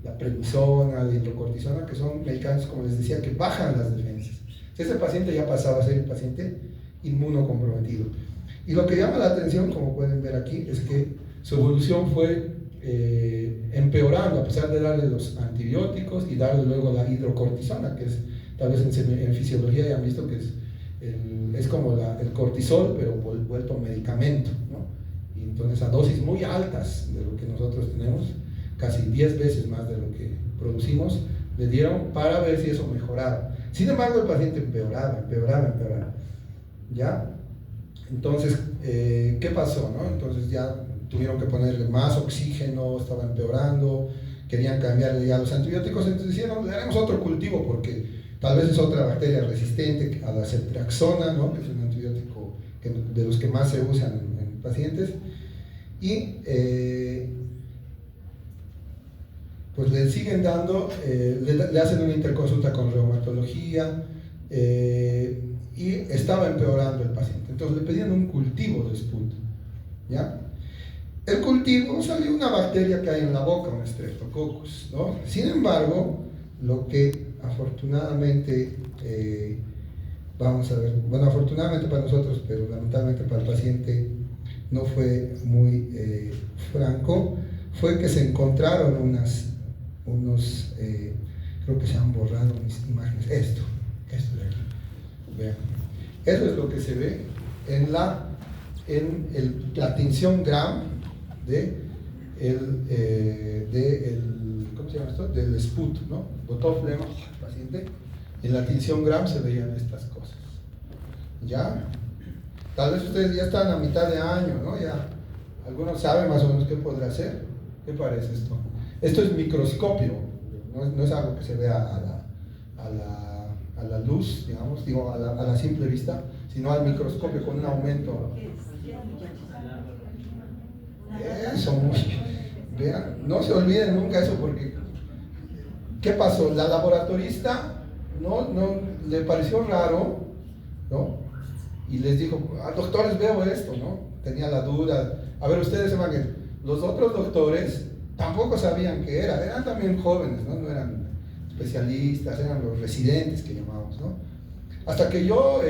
La prednisona, la hidrocortisona, que son medicamentos, como les decía, que bajan las defensas. Ese paciente ya pasaba a ser un paciente inmunocomprometido. Y lo que llama la atención, como pueden ver aquí, es que su evolución fue empeorando, a pesar de darle los antibióticos y darle luego la hidrocortisona, que es, tal vez en fisiología ya han visto que es como el cortisol, pero vuelto medicamento, ¿no? Y entonces a dosis muy altas de lo que nosotros tenemos, casi 10 veces más de lo que producimos, le dieron para ver si eso mejoraba. Sin embargo, el paciente empeoraba, ¿ya? Entonces, ¿qué pasó, no? Entonces ya tuvieron que ponerle más oxígeno, estaba empeorando, querían cambiarle ya los antibióticos, entonces dijeron, le haremos otro cultivo porque tal vez es otra bacteria resistente a la ceftriaxona, ¿no? Que es un antibiótico de los que más se usan en pacientes, y pues le siguen dando, le hacen una interconsulta con reumatología, y estaba empeorando el paciente. Entonces le pedían un cultivo de SPUT, ¿ya? El cultivo salió una bacteria que hay en la boca, un Streptococcus, ¿no? Sin embargo, lo que afortunadamente, vamos a ver, bueno, afortunadamente para nosotros, pero lamentablemente para el paciente no fue muy franco, fue que se encontraron unos creo que se han borrado mis imágenes. Esto de aquí. Vean. Eso es lo que se ve en la tinción Gram ¿cómo se llama esto? Del SPUT, ¿no? Botó flema, paciente. En la tinción Gram se veían estas cosas. ¿Ya? Tal vez ustedes ya están a mitad de año, ¿no? Ya algunos saben más o menos qué podrá hacer. ¿Qué parece esto? Esto es microscopio, no es algo que se vea a la luz, digamos, digo, a la simple vista, sino al microscopio con un aumento. Eso, vean, no se olviden nunca eso, porque ¿qué pasó? La laboratorista no le pareció raro, ¿no? Y les dijo, doctores, veo esto, ¿no? Tenía la duda. A ver, ustedes se van a... Los otros doctores tampoco sabían qué era, eran también jóvenes, ¿no? No eran especialistas, eran los residentes que llamamos, ¿no? Hasta que yo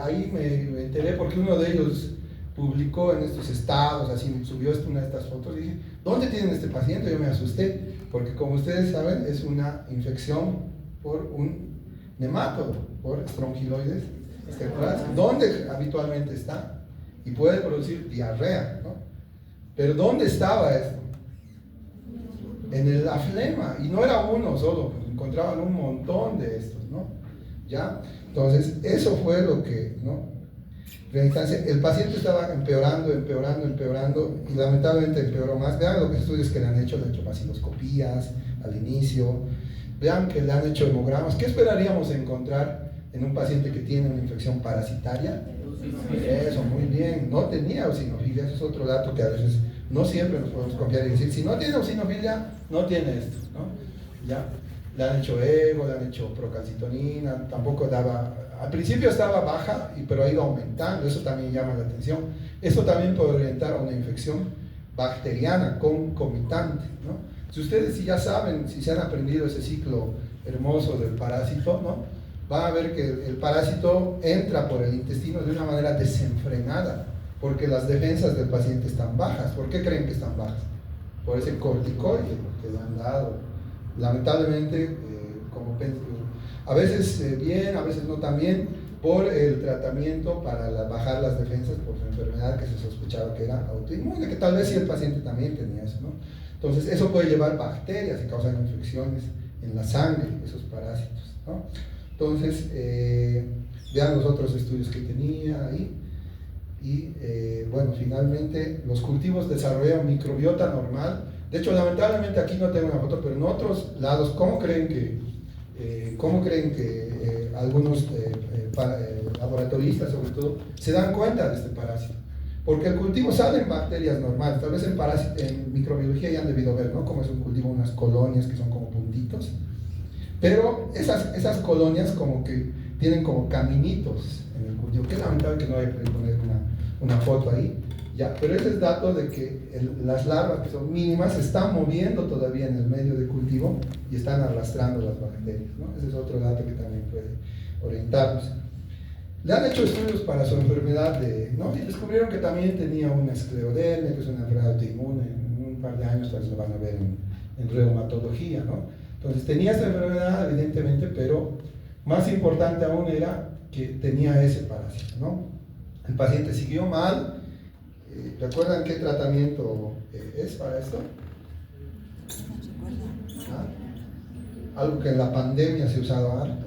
ahí me enteré porque uno de ellos publicó en estos estados, así subió una de estas fotos y dije, ¿dónde tienen este paciente? Yo me asusté, porque como ustedes saben es una infección por un nematodo, por Strongyloides estercoralis, donde habitualmente está y puede producir diarrea, ¿no? Pero ¿dónde estaba esto? En la flema, y no era uno solo, encontraban un montón de estos, ¿no? ¿Ya? Entonces, eso fue lo que, ¿no? El paciente estaba empeorando, y lamentablemente empeoró más. Vean los estudios que le han hecho vaciloscopías al inicio, vean que le han hecho hemogramas. ¿Qué esperaríamos encontrar en un paciente que tiene una infección parasitaria? Eso, muy bien, no tenía eosinofilia, eso es otro dato que a veces no siempre nos podemos confiar y decir, si no tiene eosinofilia, no tiene esto, ¿no? ¿Ya? Le han hecho ego, le han hecho procalcitonina, tampoco daba, al principio estaba baja, pero ha ido aumentando, eso también llama la atención. Eso también puede orientar a una infección bacteriana concomitante, ¿no? Si ustedes ya saben, si se han aprendido ese ciclo hermoso del parásito, ¿no? Van a ver que el parásito entra por el intestino de una manera desenfrenada, porque las defensas del paciente están bajas. ¿Por qué creen que están bajas? Por ese corticoide que le han dado. Lamentablemente, a veces bien, a veces no tan bien, por el tratamiento para bajar las defensas por su enfermedad que se sospechaba que era autoinmune, que tal vez sí el paciente también tenía eso, ¿no? Entonces, eso puede llevar bacterias y causar infecciones en la sangre, esos parásitos, ¿no? Entonces, vean los otros estudios que tenía ahí. Y bueno, finalmente los cultivos desarrollan microbiota normal. De hecho, lamentablemente aquí no tengo una foto, pero en otros lados, ¿cómo creen que algunos laboratoristas, sobre todo, se dan cuenta de este parásito? Porque el cultivo salen bacterias normales. Tal vez en microbiología ya han debido ver, ¿no? Cómo es un cultivo, unas colonias que son como puntitos. Pero esas colonias como que tienen como caminitos en el cultivo. Qué lamentable que no haya podido poner una foto ahí. Ya, pero ese es dato de que las larvas, que son mínimas, se están moviendo todavía en el medio de cultivo y están arrastrando las bacterias, ¿no? Ese es otro dato que también puede orientarnos. Le han hecho estudios para su enfermedad, ¿no? Y descubrieron que también tenía una esclerodermia, que es una enfermedad autoinmune. En un par de años tal vez lo van a ver en reumatología, ¿no? Entonces tenía esta enfermedad, evidentemente, pero más importante aún era que tenía ese parásito, ¿no? El paciente siguió mal. ¿Recuerdan qué tratamiento es para esto? ¿Ah? Algo que en la pandemia se usaba harto.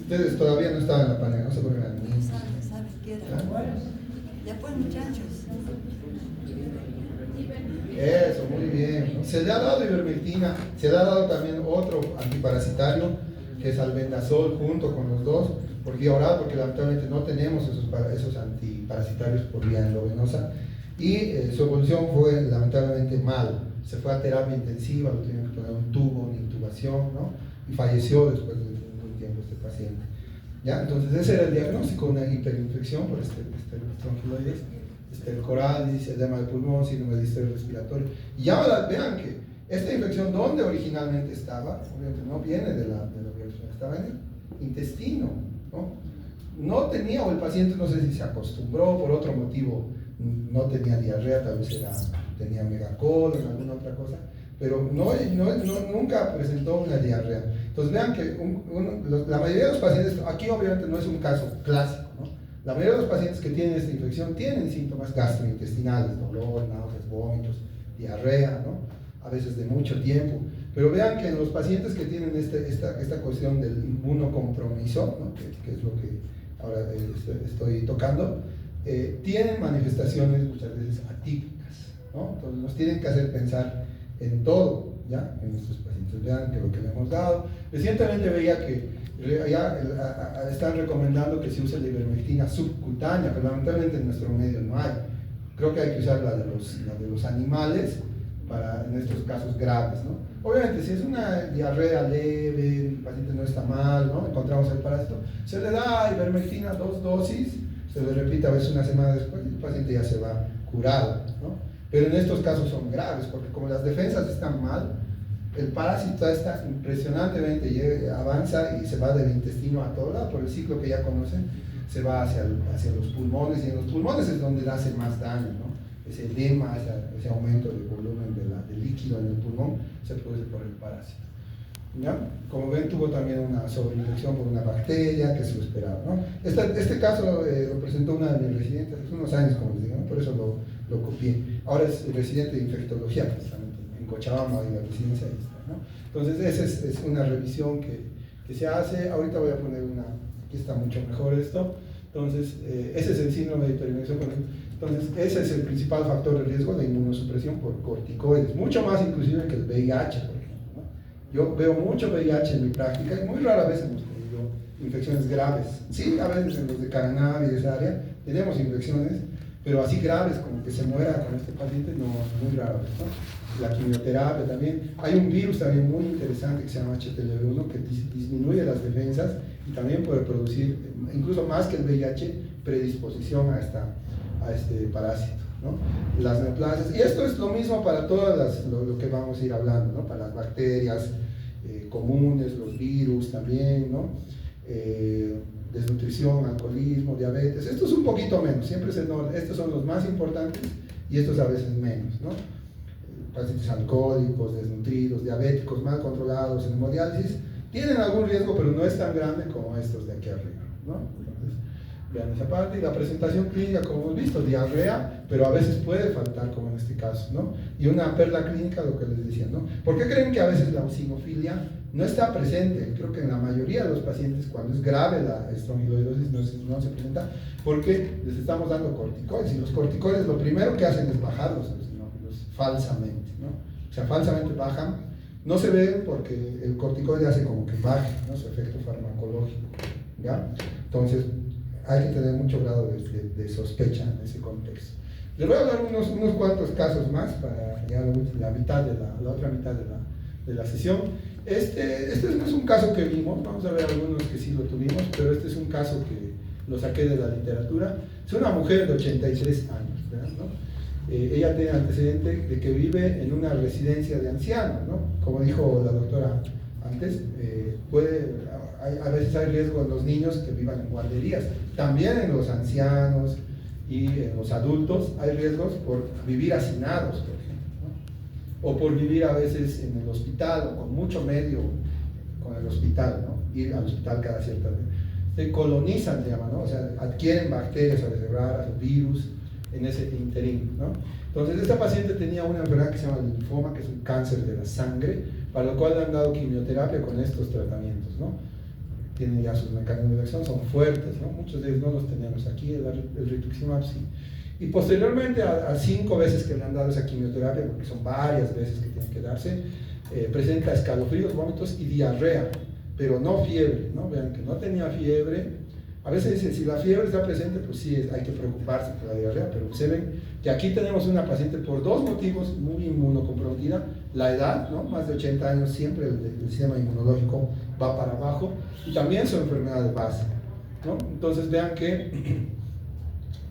Ustedes todavía no estaban en la pandemia, no se ponen al inicio. ¿Sabes qué era? Después, muchachos. Eso, muy bien. Se le ha dado ivermectina, se le ha dado también otro antiparasitario, que es albendazol, junto con los dos, por vía oral, porque lamentablemente no tenemos esos antiparasitarios por vía endovenosa, y su evolución fue lamentablemente mal. Se fue a terapia intensiva, lo tuvieron que poner un tubo, una intubación, ¿no? Y falleció después de un tiempo este paciente. ¿Ya? Entonces ese era el diagnóstico, una hiperinfección por Strongyloides estercoralis, edema de pulmón, síndrome de distrés respiratorio. Y ahora vean que esta infección, ¿dónde originalmente estaba? Obviamente no viene de la biología, estaba en el intestino, ¿no? No tenía, o el paciente no sé si se acostumbró por otro motivo, no tenía diarrea, tal vez tenía megacolon o alguna otra cosa, pero nunca presentó una diarrea. Entonces vean que la mayoría de los pacientes, aquí obviamente no es un caso clásico, ¿no? La mayoría de los pacientes que tienen esta infección tienen síntomas gastrointestinales, dolor, náuseas, vómitos, diarrea, ¿no? A veces de mucho tiempo. Pero vean que en los pacientes que tienen esta cuestión del inmunocompromiso, ¿no? que es lo que ahora estoy tocando, tienen manifestaciones muchas veces atípicas, ¿no? Entonces nos tienen que hacer pensar en todo, ¿ya? En nuestros pacientes. Vean que lo que le hemos dado. Recientemente veía que ya están recomendando que se use la ivermectina subcutánea, pero lamentablemente en nuestro medio no hay. Creo que hay que usar la de los animales en estos casos graves, ¿no? Obviamente, si es una diarrea leve, el paciente no está mal, ¿no? Encontramos el parásito, se le da ivermectina 2 dosis, se le repite a veces una semana después y el paciente ya se va curado, ¿no? Pero en estos casos son graves, porque como las defensas están mal, el parásito está impresionantemente, avanza y se va del intestino a todo lado, por el ciclo que ya conocen, se va hacia los pulmones, y en los pulmones es donde hace más daño, ¿no? Ese edema, ese aumento de volumen del líquido en el pulmón se produce por el parásito, ¿ya? Como ven, tuvo también una sobreinfección por una bacteria que se lo esperaba, ¿no? Este caso lo presentó una de mis residentes hace unos años, como les digo, ¿no? Por eso lo copié. Ahora es residente de infectología, precisamente, en Cochabamba, en la residencia ahí está, ¿no? Entonces esa es una revisión que se hace. Ahorita voy a poner aquí está mucho mejor esto. Entonces ese es el síndrome de hiperimmune. Entonces ese es el principal factor de riesgo de inmunosupresión por corticoides, mucho más inclusive que el VIH, por ejemplo, ¿no? Yo veo mucho VIH en mi práctica y muy rara vez hemos tenido infecciones graves. Sí, a veces en los de Caraná y esa área tenemos infecciones, pero así graves como que se muera con este paciente, no, muy raro, ¿no? La quimioterapia también. Hay un virus también muy interesante que se llama HTLV1 que disminuye las defensas y también puede producir, incluso más que el VIH, predisposición a este parásito, ¿no? Las neoplasias. Y esto es lo mismo para todas lo que vamos a ir hablando, ¿no? Para las bacterias comunes, los virus también, ¿no? Desnutrición, alcoholismo, diabetes. Esto es un poquito menos, siempre es enorme. Estos son los más importantes y estos a veces menos, ¿no? Pacientes alcohólicos, desnutridos, diabéticos, mal controlados en hemodiálisis, tienen algún riesgo, pero no es tan grande como estos de aquí arriba, ¿no? Entonces, vean esa parte. Y la presentación clínica, como hemos visto, diarrea, pero a veces puede faltar, como en este caso, ¿no? Y una perla clínica, lo que les decía, ¿no? ¿Por qué creen que a veces la eosinofilia no está presente? Creo que en la mayoría de los pacientes, cuando es grave la estrongiloidosis, no se presenta, porque les estamos dando corticoides, y los corticoides lo primero que hacen es bajarlos falsamente, ¿no? O sea, falsamente bajan, no se ven porque el corticoide hace como que baje, ¿no? Su efecto farmacológico, ¿ya? Entonces, hay que tener mucho grado de sospecha en ese contexto. Les voy a dar unos cuantos casos más para ya la otra mitad de la sesión. Este no es un caso que vimos, vamos a ver algunos que sí lo tuvimos, pero este es un caso que lo saqué de la literatura. Es una mujer de 83 años, ¿verdad? ¿No? Ella tiene antecedente de que vive en una residencia de ancianos, ¿no? Como dijo la doctora antes, a veces hay riesgo en los niños que vivan en guarderías, también en los ancianos y en los adultos hay riesgos por vivir hacinados, por ejemplo, ¿no? O por vivir a veces en el hospital o con mucho medio con el hospital, ¿no? Ir al hospital cada cierta vez. Se colonizan, se llama, ¿no? O sea, adquieren bacterias a veces raras o virus en ese interín, ¿no? Entonces esta paciente tenía una enfermedad que se llama linfoma, que es un cáncer de la sangre, para lo cual le han dado quimioterapia con estos tratamientos, ¿no? Tienen ya sus mecanismos de acción, son fuertes, ¿no? Muchos de ellos no los tenemos aquí, el rituximab sí. Y posteriormente a 5 veces que le han dado esa quimioterapia, porque son varias veces que tienen que darse, presenta escalofríos, vómitos y diarrea, pero no fiebre, ¿no? Vean que no tenía fiebre. A veces dicen, si la fiebre está presente, pues sí, hay que preocuparse por la diarrea, pero observen que aquí tenemos una paciente por 2 motivos muy inmunocomprometida. La edad, ¿no? Más de 80 años, siempre el sistema inmunológico va para abajo, y también su enfermedad de base, ¿no? Entonces vean que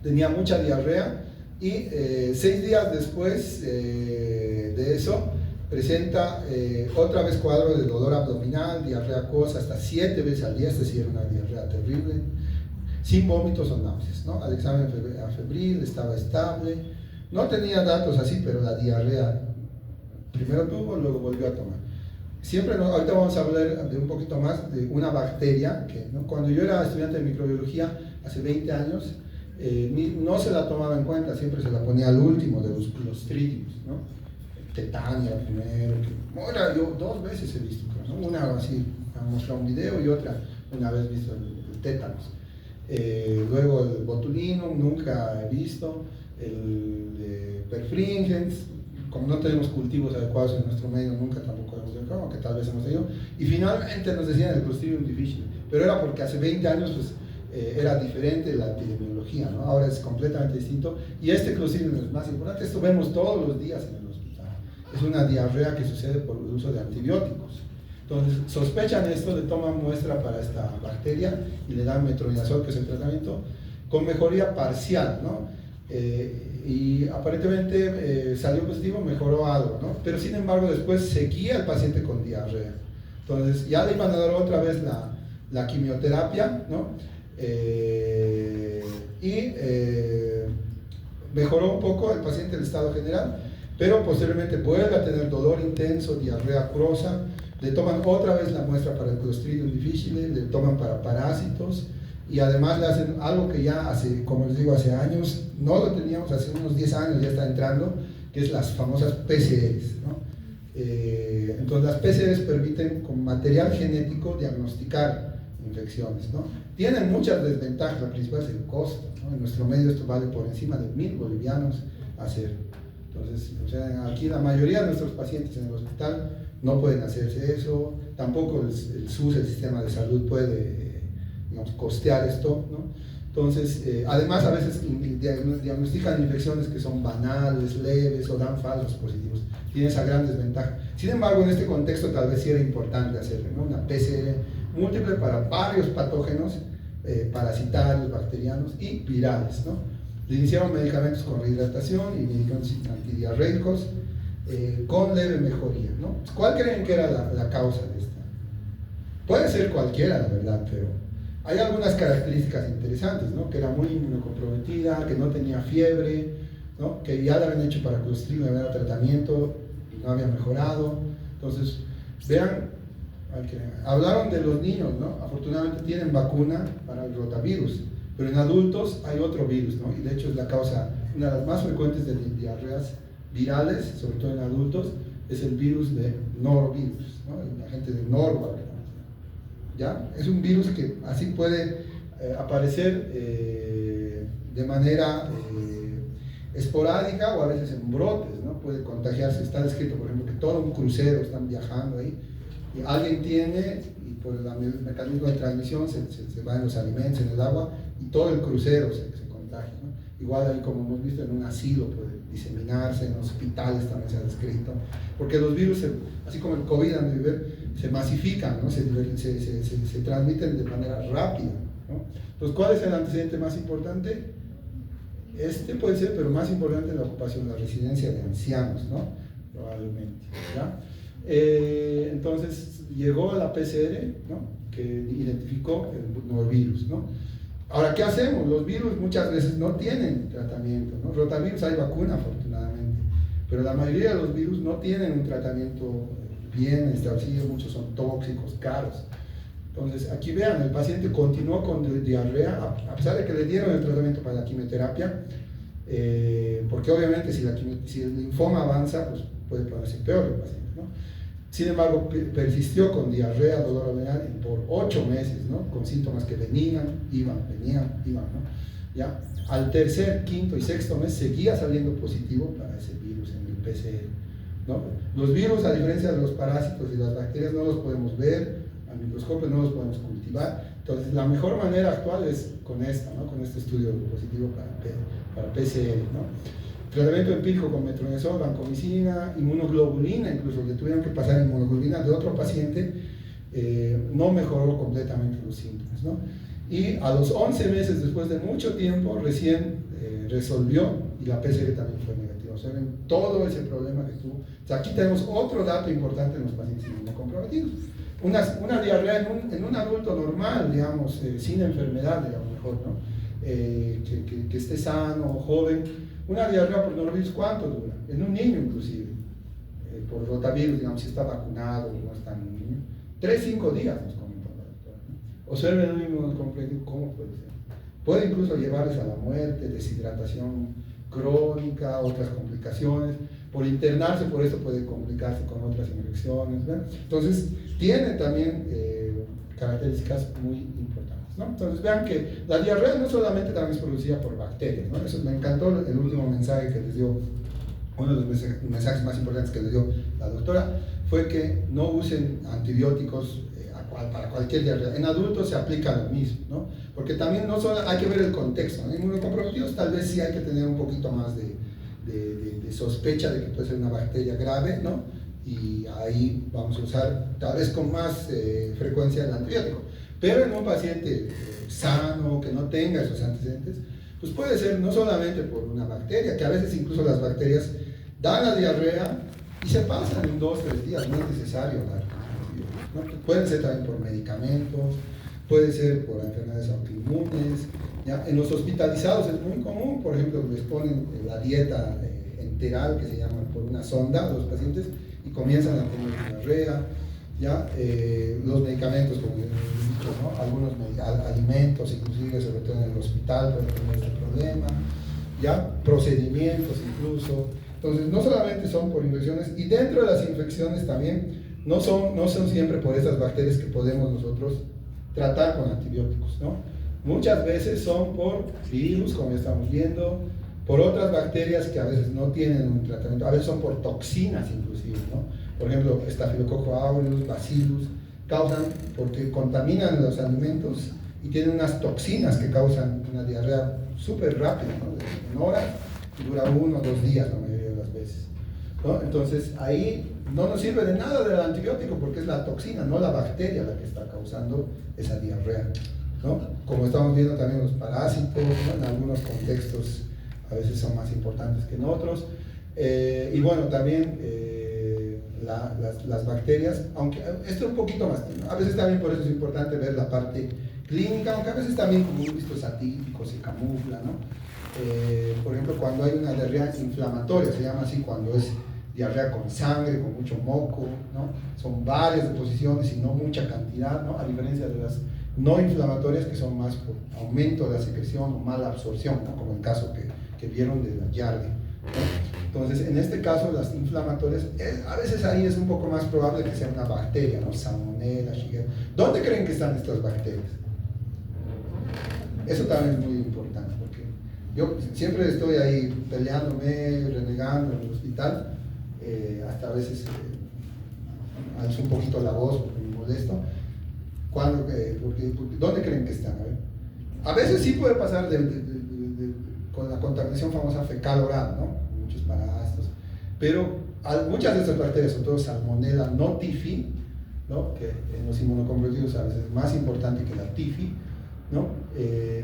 tenía mucha diarrea y 6 días después de eso presenta otra vez cuadro de dolor abdominal, diarrea acuosa hasta 7 veces al día. Esta sí era una diarrea terrible, sin vómitos o náuseas, ¿no? Al examen febril estaba estable, no tenía datos así, pero la diarrea primero tuvo, luego volvió a tomar. siempre, ahorita vamos a hablar de un poquito más de una bacteria que, ¿no? Cuando yo era estudiante de microbiología hace 20 años, no se la tomaba en cuenta, siempre se la ponía al último de los Clostridium, ¿no? Tetania primero, ahora yo 2 veces he visto, ¿no? Una así, me han mostrado un video y otra una vez visto el tétanos. Luego el botulinum, nunca he visto, el perfringens, como no tenemos cultivos adecuados en nuestro medio, nunca tampoco hemos tenido, aunque tal vez hemos tenido, y finalmente nos decían el Clostridium difficile, pero era porque hace 20 años pues, era diferente la epidemiología, ¿no? Ahora es completamente distinto, y este Clostridium es más importante, esto vemos todos los días en el hospital, es una diarrea que sucede por el uso de antibióticos. Entonces, sospechan esto, le toman muestra para esta bacteria y le dan metronidazol, que es el tratamiento, con mejoría parcial, ¿no? Y aparentemente salió positivo, mejoró algo, ¿no? Pero sin embargo después seguía el paciente con diarrea. Entonces ya le iban a dar otra vez la quimioterapia, ¿no? Mejoró un poco el paciente el estado general, pero posteriormente vuelve a tener dolor intenso, diarrea crosa, le toman otra vez la muestra para el Clostridium difficile, le toman para parásitos, y además le hacen algo que ya hace, como les digo, hace años, no lo teníamos, hace unos 10 años ya está entrando, que es las famosas PCRs, ¿no? Entonces las PCRs permiten con material genético diagnosticar infecciones, ¿no? Tienen muchas desventajas, la principal es el costo, ¿no? En nuestro medio esto vale por encima de 1.000 bolivianos hacer. Entonces, o sea, aquí la mayoría de nuestros pacientes en el hospital no pueden hacerse eso, tampoco el SUS, el sistema de salud, puede, digamos, costear esto, ¿no? Entonces, además a veces diagnostican infecciones que son banales, leves o dan falsos positivos, tiene esa gran desventaja. Sin embargo, en este contexto tal vez sí era importante hacerlo, ¿no? Una PCR múltiple para varios patógenos, parasitarios, bacterianos y virales, ¿no? Le iniciaron medicamentos con rehidratación y medicamentos antidiarreicos con leve mejoría, ¿no? ¿Cuál creen que era la causa de esta? Puede ser cualquiera, la verdad, pero hay algunas características interesantes, ¿no? Que era muy inmunocomprometida, que no tenía fiebre, ¿no? Que ya le habían hecho para Clostridium, había tratamiento y no había mejorado. Entonces, vean, hablaron de los niños, ¿no? Afortunadamente tienen vacuna para el rotavirus, pero en adultos hay otro virus, ¿no? Y de hecho es la causa, una de las más frecuentes de diarreas virales, sobre todo en adultos, es el virus de norovirus, ¿no? El agente de Norwalk, ¿ya? Es un virus que así puede aparecer de manera esporádica o a veces en brotes, ¿no? Puede contagiarse. Está descrito, por ejemplo, que todo un crucero están viajando ahí y alguien tiene, y por el mecanismo de transmisión se va en los alimentos, en el agua, y todo el crucero se contagia, ¿no? Igual ahí, como hemos visto, en un asilo puede diseminarse, en hospitales también se ha descrito, porque los virus, así como el COVID, se masifican, ¿no? se transmiten de manera rápida, ¿no? Entonces, ¿cuál es el antecedente más importante? Este puede ser, pero más importante la ocupación, la residencia de ancianos, ¿no? Probablemente, ¿ya? Entonces, llegó la PCR, ¿no? Que identificó el norovirus, ¿no? Ahora, ¿qué hacemos? Los virus muchas veces no tienen tratamiento, ¿no? Rotavirus hay vacuna, afortunadamente, pero la mayoría de los virus no tienen un tratamiento bien establecido, muchos son tóxicos, caros. Entonces, aquí vean, el paciente continuó con diarrea, a pesar de que le dieron el tratamiento para la quimioterapia, porque obviamente si el linfoma avanza, pues puede ponerse peor el paciente, ¿no? Sin embargo, persistió con diarrea, dolor abdominal por 8 meses, ¿no? Con síntomas que venían, iban, ¿no? ¿Ya? Al tercer, quinto y sexto mes seguía saliendo positivo para ese virus en el PCR, ¿no? Los virus, a diferencia de los parásitos y las bacterias, no los podemos ver al microscopio, no los podemos cultivar. Entonces, la mejor manera actual es con esta, ¿no? Con este estudio positivo para PCR, ¿no? Tratamiento empírico con metronidazol, vancomicina, inmunoglobulina, incluso le tuvieron que pasar inmunoglobulina de otro paciente, no mejoró completamente los síntomas, ¿no? Y a los 11 meses, después de mucho tiempo, recién resolvió, y la PCR también fue negativa. O sea, ven todo ese problema que tuvo. O sea, aquí tenemos otro dato importante en los pacientes inmunocomprometidos. Una diarrea en un adulto normal, digamos, sin enfermedad, digamos, mejor, ¿no? Que esté sano, joven. Una diarrea por norovirus, ¿cuánto dura? En un niño inclusive, por rotavirus, digamos, si está vacunado o no está en un niño. 3-5 días nos comentó la doctora, ¿no? Observen un inmunocomplejo, ¿cómo puede ser? Puede incluso llevarles a la muerte, deshidratación crónica, otras complicaciones. Por internarse, por eso puede complicarse con otras infecciones, ¿ven? Entonces, tiene también características muy importantes, ¿no? Entonces, vean que la diarrea no solamente también es producida por bacterias, ¿no? Eso me encantó el último mensaje que les dio, uno de los mensajes más importantes que les dio la doctora, fue que no usen antibióticos para cualquier diarrea. En adultos se aplica lo mismo, ¿no? Porque también no solo hay que ver el contexto, ¿no? En inmunocomprometidos tal vez sí hay que tener un poquito más de sospecha de que puede ser una bacteria grave, ¿no? Y ahí vamos a usar tal vez con más frecuencia el antibiótico. Pero en un paciente sano, que no tenga esos antecedentes, pues puede ser no solamente por una bacteria, que a veces incluso las bacterias dan la diarrea y se pasan en 2-3 días, no es necesario dar antibióticos, ¿no? Pueden ser también por medicamentos, puede ser por enfermedades autoinmunes, ¿ya? En los hospitalizados es muy común, por ejemplo, les ponen la dieta enteral, que se llama por una sonda a los pacientes, y comienzan a tener diarrea, ¿ya? Los medicamentos, como les he dicho, ¿no? Algunos alimentos, inclusive, sobre todo en el hospital, pueden tener este problema, ¿ya? Procedimientos incluso. Entonces, no solamente son por infecciones, y dentro de las infecciones también, no son siempre por esas bacterias que podemos nosotros tratar con antibióticos, ¿no? Muchas veces son por virus, como ya estamos viendo, por otras bacterias que a veces no tienen un tratamiento, a veces son por toxinas inclusive, ¿no? Por ejemplo, Staphylococcus aureus, Bacillus, causan, porque contaminan los alimentos y tienen unas toxinas que causan una diarrea súper rápida, ¿no? En horas, y dura 1 o 2 días la mayoría de las veces, ¿no? Entonces ahí no nos sirve de nada del antibiótico porque es la toxina, no la bacteria la que está causando esa diarrea, ¿no? Como estamos viendo también los parásitos, ¿no? En algunos contextos a veces son más importantes que en otros, y bueno, también las bacterias, aunque esto es un poquito más, ¿no? A veces también por eso es importante ver la parte clínica, aunque a veces también, como hemos visto, es atípico, se camufla, ¿no? Por ejemplo, cuando hay una diarrea inflamatoria, se llama así cuando es diarrea con sangre, con mucho moco, ¿no? Son varias deposiciones y no mucha cantidad, ¿no? A diferencia de las no inflamatorias, que son más por aumento de la secreción o mala absorción, ¿no? Como el caso que vieron de la Yardi, ¿no? Entonces, en este caso, las inflamatorias, a veces ahí es un poco más probable que sea una bacteria, ¿no? Salmonella, Shigella. ¿Dónde creen que están estas bacterias? Eso también es muy importante, porque yo siempre estoy ahí peleándome, renegando en el hospital, hasta a veces alzo un poquito la voz porque me molesto. Porque, ¿dónde creen que están? A veces sí puede pasar con la contaminación famosa fecal-oral, ¿no? Muchos parásitos, pero muchas de estas bacterias, sobre todo Salmonella no TIFI, ¿no? Que en los inmunocomprometidos a veces es más importante que la TIFI, ¿no?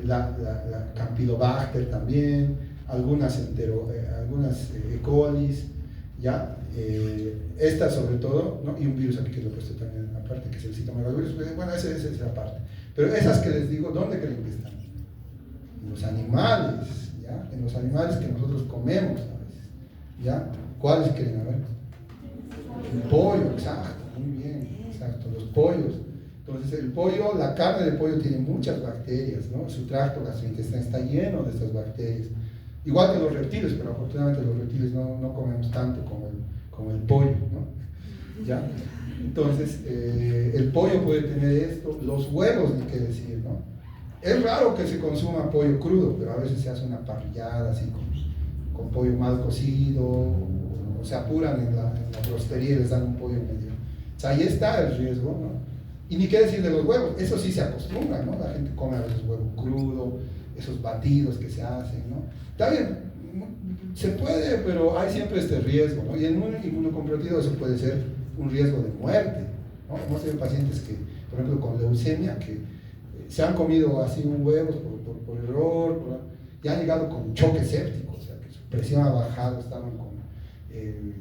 La Campylobacter también, algunas E. colis, ¿ya? Estas sobre todo, ¿no? Y un virus aquí que lo he puesto también aparte, que es el citomegalovirus, bueno, esa es la parte. Pero esas que les digo, ¿dónde creen que están? En los animales, ¿ya? En los animales que nosotros comemos a veces, ¿ya? ¿Cuáles creen? A ver. El pollo, exacto, muy bien, exacto, los pollos. Entonces el pollo, la carne de pollo tiene muchas bacterias, ¿no? Su tracto gastrointestinal está lleno de estas bacterias. Igual que los reptiles, pero afortunadamente los reptiles no comemos tanto como el pollo, ¿no? ¿Ya? Entonces, el pollo puede tener esto, los huevos, ni qué decir, ¿no? Es raro que se consuma pollo crudo, pero a veces se hace una parrillada así con pollo mal cocido, o se apuran en la rostería y les dan un pollo medio. O sea, ahí está el riesgo, ¿no? Y ni qué decir de los huevos, eso sí se acostumbra, ¿no? La gente come a veces huevo crudo, esos batidos que se hacen, ¿no? Está bien, se puede, pero hay siempre este riesgo, ¿no? Y en un inmunocomprometido eso puede ser un riesgo de muerte, ¿no? Hemos tenido pacientes que, por ejemplo, con leucemia, que se han comido así un huevo por error, y han llegado con choque séptico, o sea, que su presión ha bajado, estaban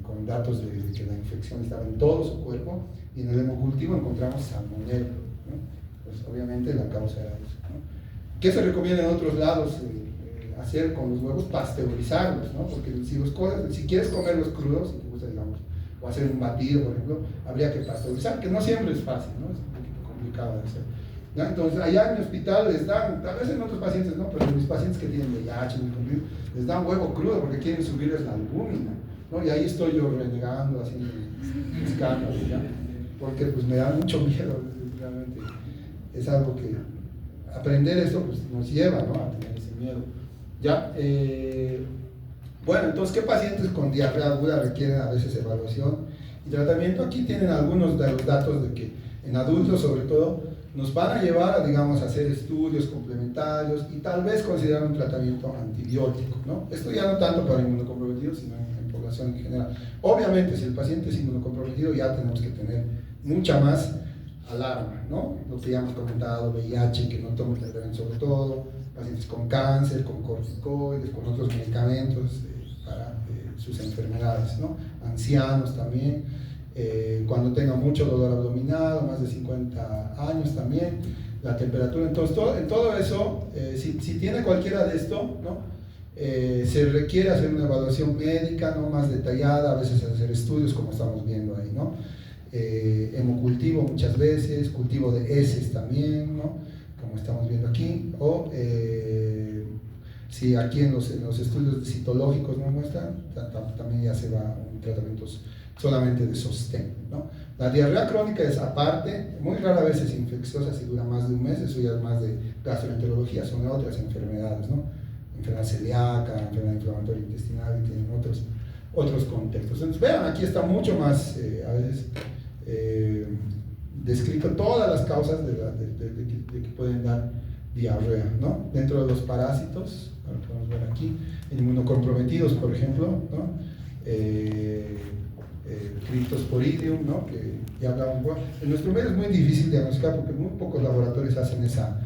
con datos de que la infección estaba en todo su cuerpo, y en el hemocultivo encontramos salmonella, ¿no? Pues obviamente la causa era eso, ¿no? ¿Qué se recomienda en otros lados hacer con los huevos? Pasteurizarlos, ¿no? Porque si quieres comerlos crudos, si te gusta, digamos, o hacer un batido, por ejemplo, habría que pasteurizar, que no siempre es fácil, ¿no? Es un poquito complicado de hacer. ¿No? Entonces, allá en mi hospital les dan, tal vez en otros pacientes no, pero en mis pacientes que tienen VIH, les dan huevo crudo porque quieren subirles la albúmina, ¿no? Y ahí estoy yo renegando, haciendo escándalos, ¿ya? Porque pues me da mucho miedo, realmente. Es algo que aprender esto pues, nos lleva, ¿no? A tener ese miedo. ¿Ya? Bueno, entonces, ¿qué pacientes con diarrea aguda requieren a veces evaluación y tratamiento? Aquí tienen algunos de los datos de que en adultos, sobre todo, nos van a llevar, digamos, a hacer estudios complementarios y tal vez considerar un tratamiento antibiótico, ¿no? Esto ya no tanto para inmunocomprometidos, sino en población en general. Obviamente, si el paciente es inmunocomprometido, ya tenemos que tener mucha más alarma, ¿no? Lo que ya hemos comentado, VIH, que no tomen tratamiento sobre todo, pacientes con cáncer, con corticoides, con otros medicamentos para sus enfermedades, ¿no? Ancianos también, cuando tenga mucho dolor abdominal, más de 50 años también, la temperatura, entonces en todo eso, si tiene cualquiera de esto, ¿no? Se requiere hacer una evaluación médica, ¿no? Más detallada, a veces hacer estudios como estamos viendo ahí, ¿no? Hemocultivo muchas veces, cultivo de heces también, ¿no? Como estamos viendo aquí, o si aquí en los estudios citológicos no muestran, también ya se va a un tratamientos solamente de sostén, ¿no? La diarrea crónica es aparte, muy rara vez es infecciosa si dura más de un mes, eso ya es más de gastroenterología, son otras enfermedades, ¿no? Enfermedad celíaca, enfermedad inflamatoria intestinal, y tienen otros contextos. Entonces vean, aquí está mucho más a veces descrito todas las causas de que pueden dar diarrea, ¿no? Dentro de los parásitos, ahora podemos ver aquí, inmunocomprometidos, por ejemplo, ¿no? Cryptosporidium, ¿no? Que ya hablamos. Bueno, en nuestro medio es muy difícil diagnosticar porque muy pocos laboratorios hacen esa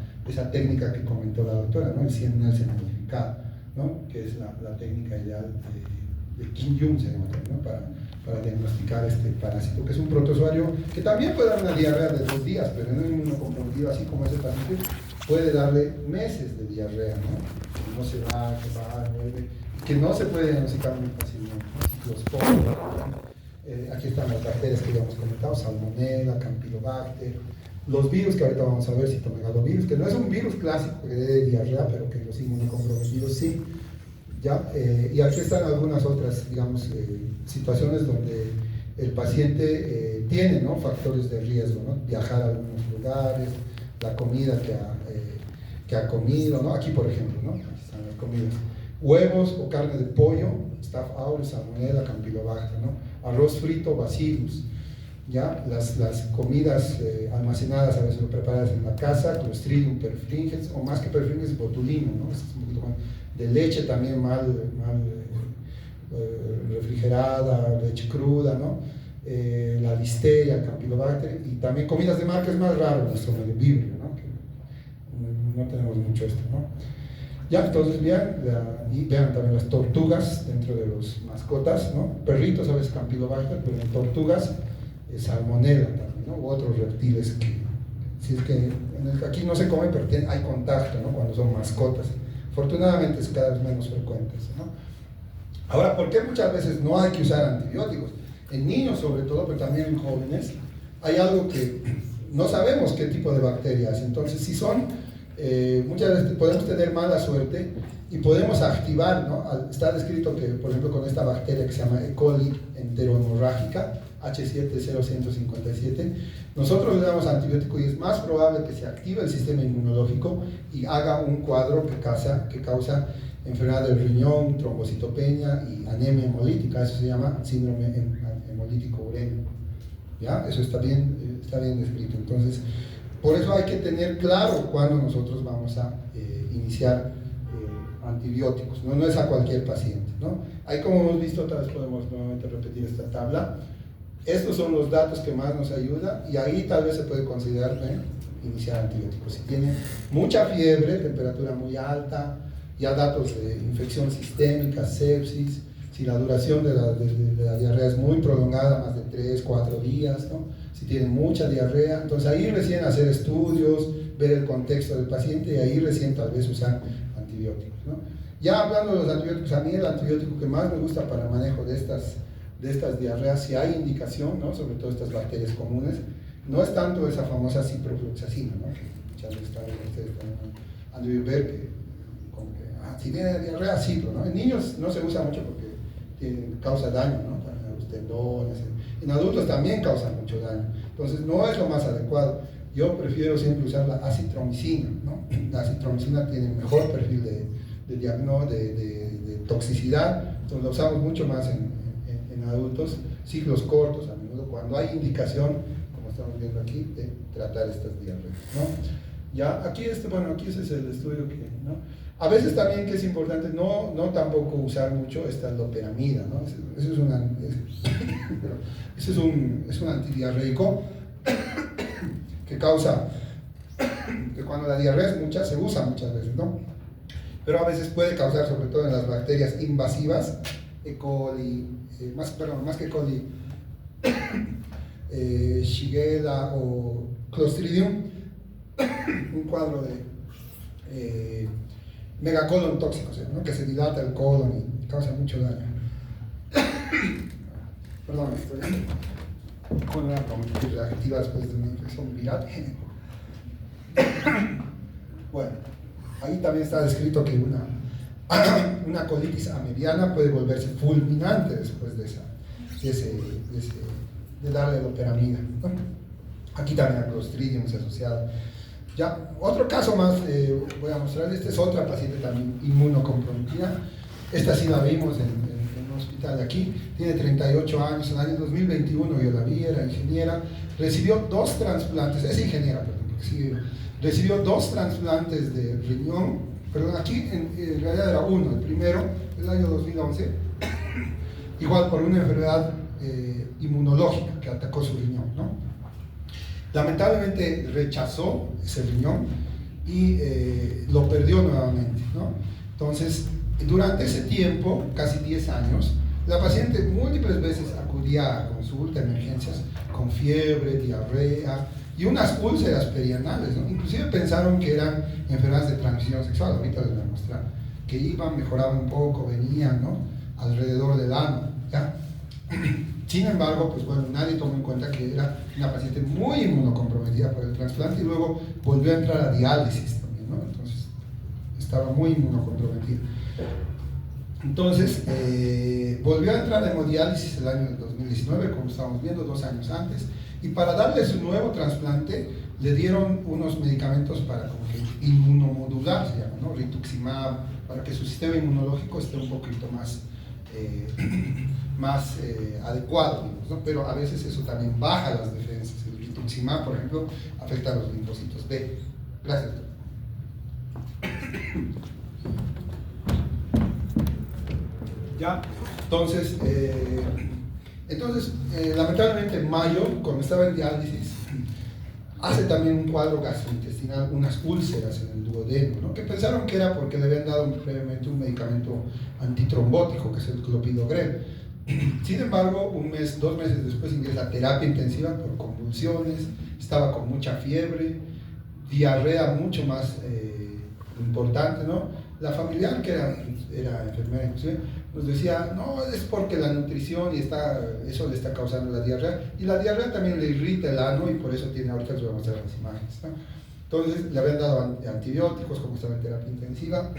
técnica que comentó la doctora, ¿no? El 100 Nelson modificado, ¿no? Que es la técnica ideal de Kim Jong, se llama, ¿no? Para diagnosticar este parásito, que es un protozoario que también puede dar una diarrea de 2 días, pero en un inmunocomprometido, así como ese paciente, puede darle meses de diarrea, ¿no? Que no se va, vuelve, que no se puede diagnosticar muy fácilmente, ¿no? Ciclosporia. Aquí están las bacterias que ya hemos comentado, Salmonella, Campylobacter, los virus que ahorita vamos a ver, citomegalovirus, que no es un virus clásico que dé diarrea, pero que los inmunocomprometidos sí. ¿Ya? Y aquí están algunas otras, digamos, situaciones donde el paciente tiene, ¿no? Factores de riesgo, ¿no? Viajar a algunos lugares, la comida que ha comido, ¿no? Aquí, por ejemplo, ¿no? Aquí están las comidas. Huevos o carne de pollo, Staph aureus, Salmonella, Campylobacter, ¿no? Arroz frito, Bacillus, ¿ya? Las comidas almacenadas, a veces preparadas en la casa, Clostridium perfringens, o más que perfringens, botulino, ¿no? Es un poquito más de leche también mal refrigerada, leche cruda, ¿no? La listeria, Campylobacter, y también comidas de marca es más raro, nuestro medio Vibrio, ¿no? Que no tenemos mucho esto, ¿no? Ya, entonces vean, y vean también las tortugas dentro de los mascotas, ¿no? Perritos a veces Campylobacter, pero en tortugas Salmonella también, ¿no? U otros reptiles que, si es que aquí no se comen, pero hay contacto, ¿no? Cuando son mascotas. Afortunadamente es cada vez menos frecuente, ¿no? Ahora, ¿por qué muchas veces no hay que usar antibióticos? En niños sobre todo, pero también en jóvenes, hay algo que no sabemos qué tipo de bacterias. Entonces, si son, muchas veces podemos tener mala suerte y podemos activar, ¿no? Está descrito que, por ejemplo, con esta bacteria que se llama E. coli enterohemorrágica, H70157, nosotros le damos antibiótico y es más probable que se active el sistema inmunológico y haga un cuadro que causa enfermedad del riñón, trombocitopenia y anemia hemolítica. Eso se llama síndrome hemolítico urémico. ¿Ya? Eso está bien descrito. Entonces, por eso hay que tener claro cuándo nosotros vamos a iniciar antibióticos. No es a cualquier paciente, ¿no? Ahí, como hemos visto, otra vez podemos nuevamente repetir esta tabla. Estos son los datos que más nos ayudan y ahí tal vez se puede considerar iniciar antibióticos. Si tiene mucha fiebre, temperatura muy alta, ya datos de infección sistémica, sepsis, si la duración de la diarrea es muy prolongada, más de 3, 4 días, ¿no? Si tiene mucha diarrea, entonces ahí recién hacer estudios, ver el contexto del paciente y ahí recién tal vez usar antibióticos, ¿no? Ya hablando de los antibióticos, a mí el antibiótico que más me gusta para el manejo de estas de estas diarreas, si hay indicación, ¿no? Sobre todo estas bacterias comunes, no es tanto esa famosa ciprofloxacina, ¿no? Que muchas veces ustedes han de ver que, como que si tiene diarrea, cipro, ¿no? En niños no se usa mucho porque causa daño, ¿no? Para los tendones. En adultos también causa mucho daño. Entonces no es lo más adecuado. Yo prefiero siempre usar la acitromicina, ¿no? La acitromicina tiene mejor perfil de toxicidad, entonces la usamos mucho más en adultos, ciclos cortos a menudo, cuando hay indicación, como estamos viendo aquí, de tratar estas diarreas, ¿no? Ya, aquí aquí ese es el estudio que, ¿no? A veces también que es importante no tampoco usar mucho esta loperamida, ¿no? Eso es un antidiarreico que causa, que cuando la diarrea es mucha, se usa muchas veces, ¿no? Pero a veces puede causar, sobre todo en las bacterias invasivas, E. coli, más que coli, Shigella o Clostridium, un cuadro de megacolon tóxico, ¿no? Que se dilata el colon y causa mucho daño. Perdón, estoy con una reactiva después de una infección viral. Bueno, ahí también está descrito que una colitis amebiana puede volverse fulminante después de darle loperamida, ¿no? Aquí también el Clostridium es asociado. Ya, otro caso más voy a mostrar. Esta es otra paciente también inmunocomprometida. Esta sí la vimos en un hospital de aquí. Tiene 38 años. En el año 2021 yo la vi, era ingeniera. Recibió 2 trasplantes, es ingeniera, perdón, porque sí, recibió 2 trasplantes de riñón. Perdón, aquí en realidad era uno. El primero, el año 2011, igual por una enfermedad inmunológica que atacó su riñón, ¿no? Lamentablemente rechazó ese riñón y lo perdió nuevamente, ¿no? Entonces, durante ese tiempo, casi 10 años, la paciente múltiples veces acudía a consulta, emergencias, con fiebre, diarrea y unas úlceras perianales, ¿no? Inclusive pensaron que eran enfermedades de transmisión sexual, ahorita les voy a mostrar, que iban, mejoraban un poco, venían, ¿no? Alrededor del ano, ¿ya? Sin embargo, pues bueno, nadie tomó en cuenta que era una paciente muy inmunocomprometida por el trasplante y luego volvió a entrar a diálisis también, ¿no? Entonces, estaba muy inmunocomprometida. Entonces, volvió a entrar a hemodiálisis el año 2019, como estábamos viendo, 2 años antes, y para darle su nuevo trasplante, le dieron unos medicamentos para como que inmunomodular, se llama, ¿no? Rituximab, para que su sistema inmunológico esté un poquito más adecuado, digamos, ¿no? Pero a veces eso también baja las defensas. El rituximab, por ejemplo, afecta a los linfocitos B. Gracias. Ya, entonces, lamentablemente en mayo, cuando estaba en diálisis, hace también un cuadro gastrointestinal, unas úlceras en el duodeno, ¿no? Que pensaron que era porque le habían dado previamente un medicamento antitrombótico, que es el clopidogrel. Sin embargo, 2 meses después ingresa a terapia intensiva por convulsiones, estaba con mucha fiebre, diarrea mucho más importante, ¿no? La familiar, que era enfermera inclusive, nos decía, no, es porque la nutrición y eso le está causando la diarrea, y la diarrea también le irrita el ano y por eso tiene, ahorita les voy a mostrar las imágenes, ¿no? Entonces le habían dado antibióticos, como estaba en terapia intensiva,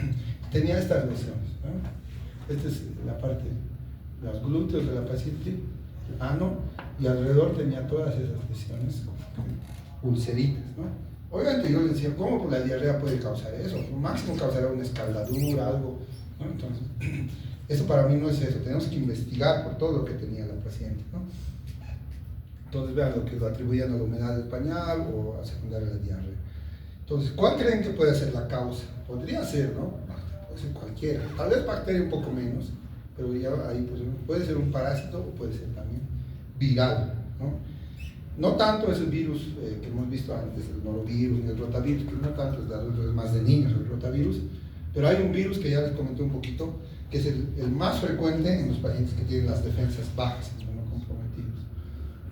tenía estas lesiones, ¿no? Esta es la parte, los glúteos de la paciente, el ano, y alrededor tenía todas esas lesiones ulceritas, ¿no? Obviamente yo le decía, ¿cómo por la diarrea puede causar eso? Máximo causará una escaldadura, algo, ¿no? Entonces, eso para mí no es eso, tenemos que investigar por todo lo que tenía la paciente, ¿no? Entonces vean lo que lo atribuían a la humedad del pañal o a secundaria la diarrea. Entonces, ¿cuál creen que puede ser la causa? Podría ser, ¿no? Puede ser cualquiera, tal vez bacteria un poco menos, pero ya ahí pues, puede ser un parásito o puede ser también viral, ¿no? No tanto es el virus que hemos visto antes, el norovirus ni el rotavirus, que no tanto es de adultos, es más de niños el rotavirus, pero hay un virus que ya les comenté un poquito, que es el más frecuente en los pacientes que tienen las defensas bajas, inmunocomprometidos,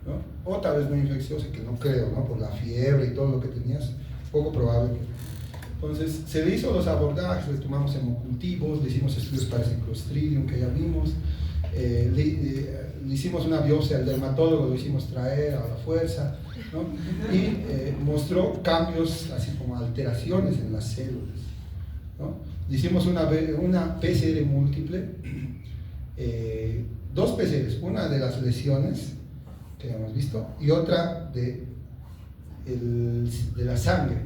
¿no? O tal vez no infeccioso, que no creo, ¿no? Por la fiebre y todo lo que tenías, poco probable que... Entonces, se le hizo los abordajes, le tomamos hemocultivos, le hicimos estudios para ese Clostridium que ya vimos, Le hicimos una biopsia al dermatólogo, lo hicimos traer a la fuerza, ¿no? Y mostró cambios, así como alteraciones en las células, ¿no? Le hicimos una PCR múltiple, dos PCRs, una de las lesiones que hemos visto y otra de la sangre,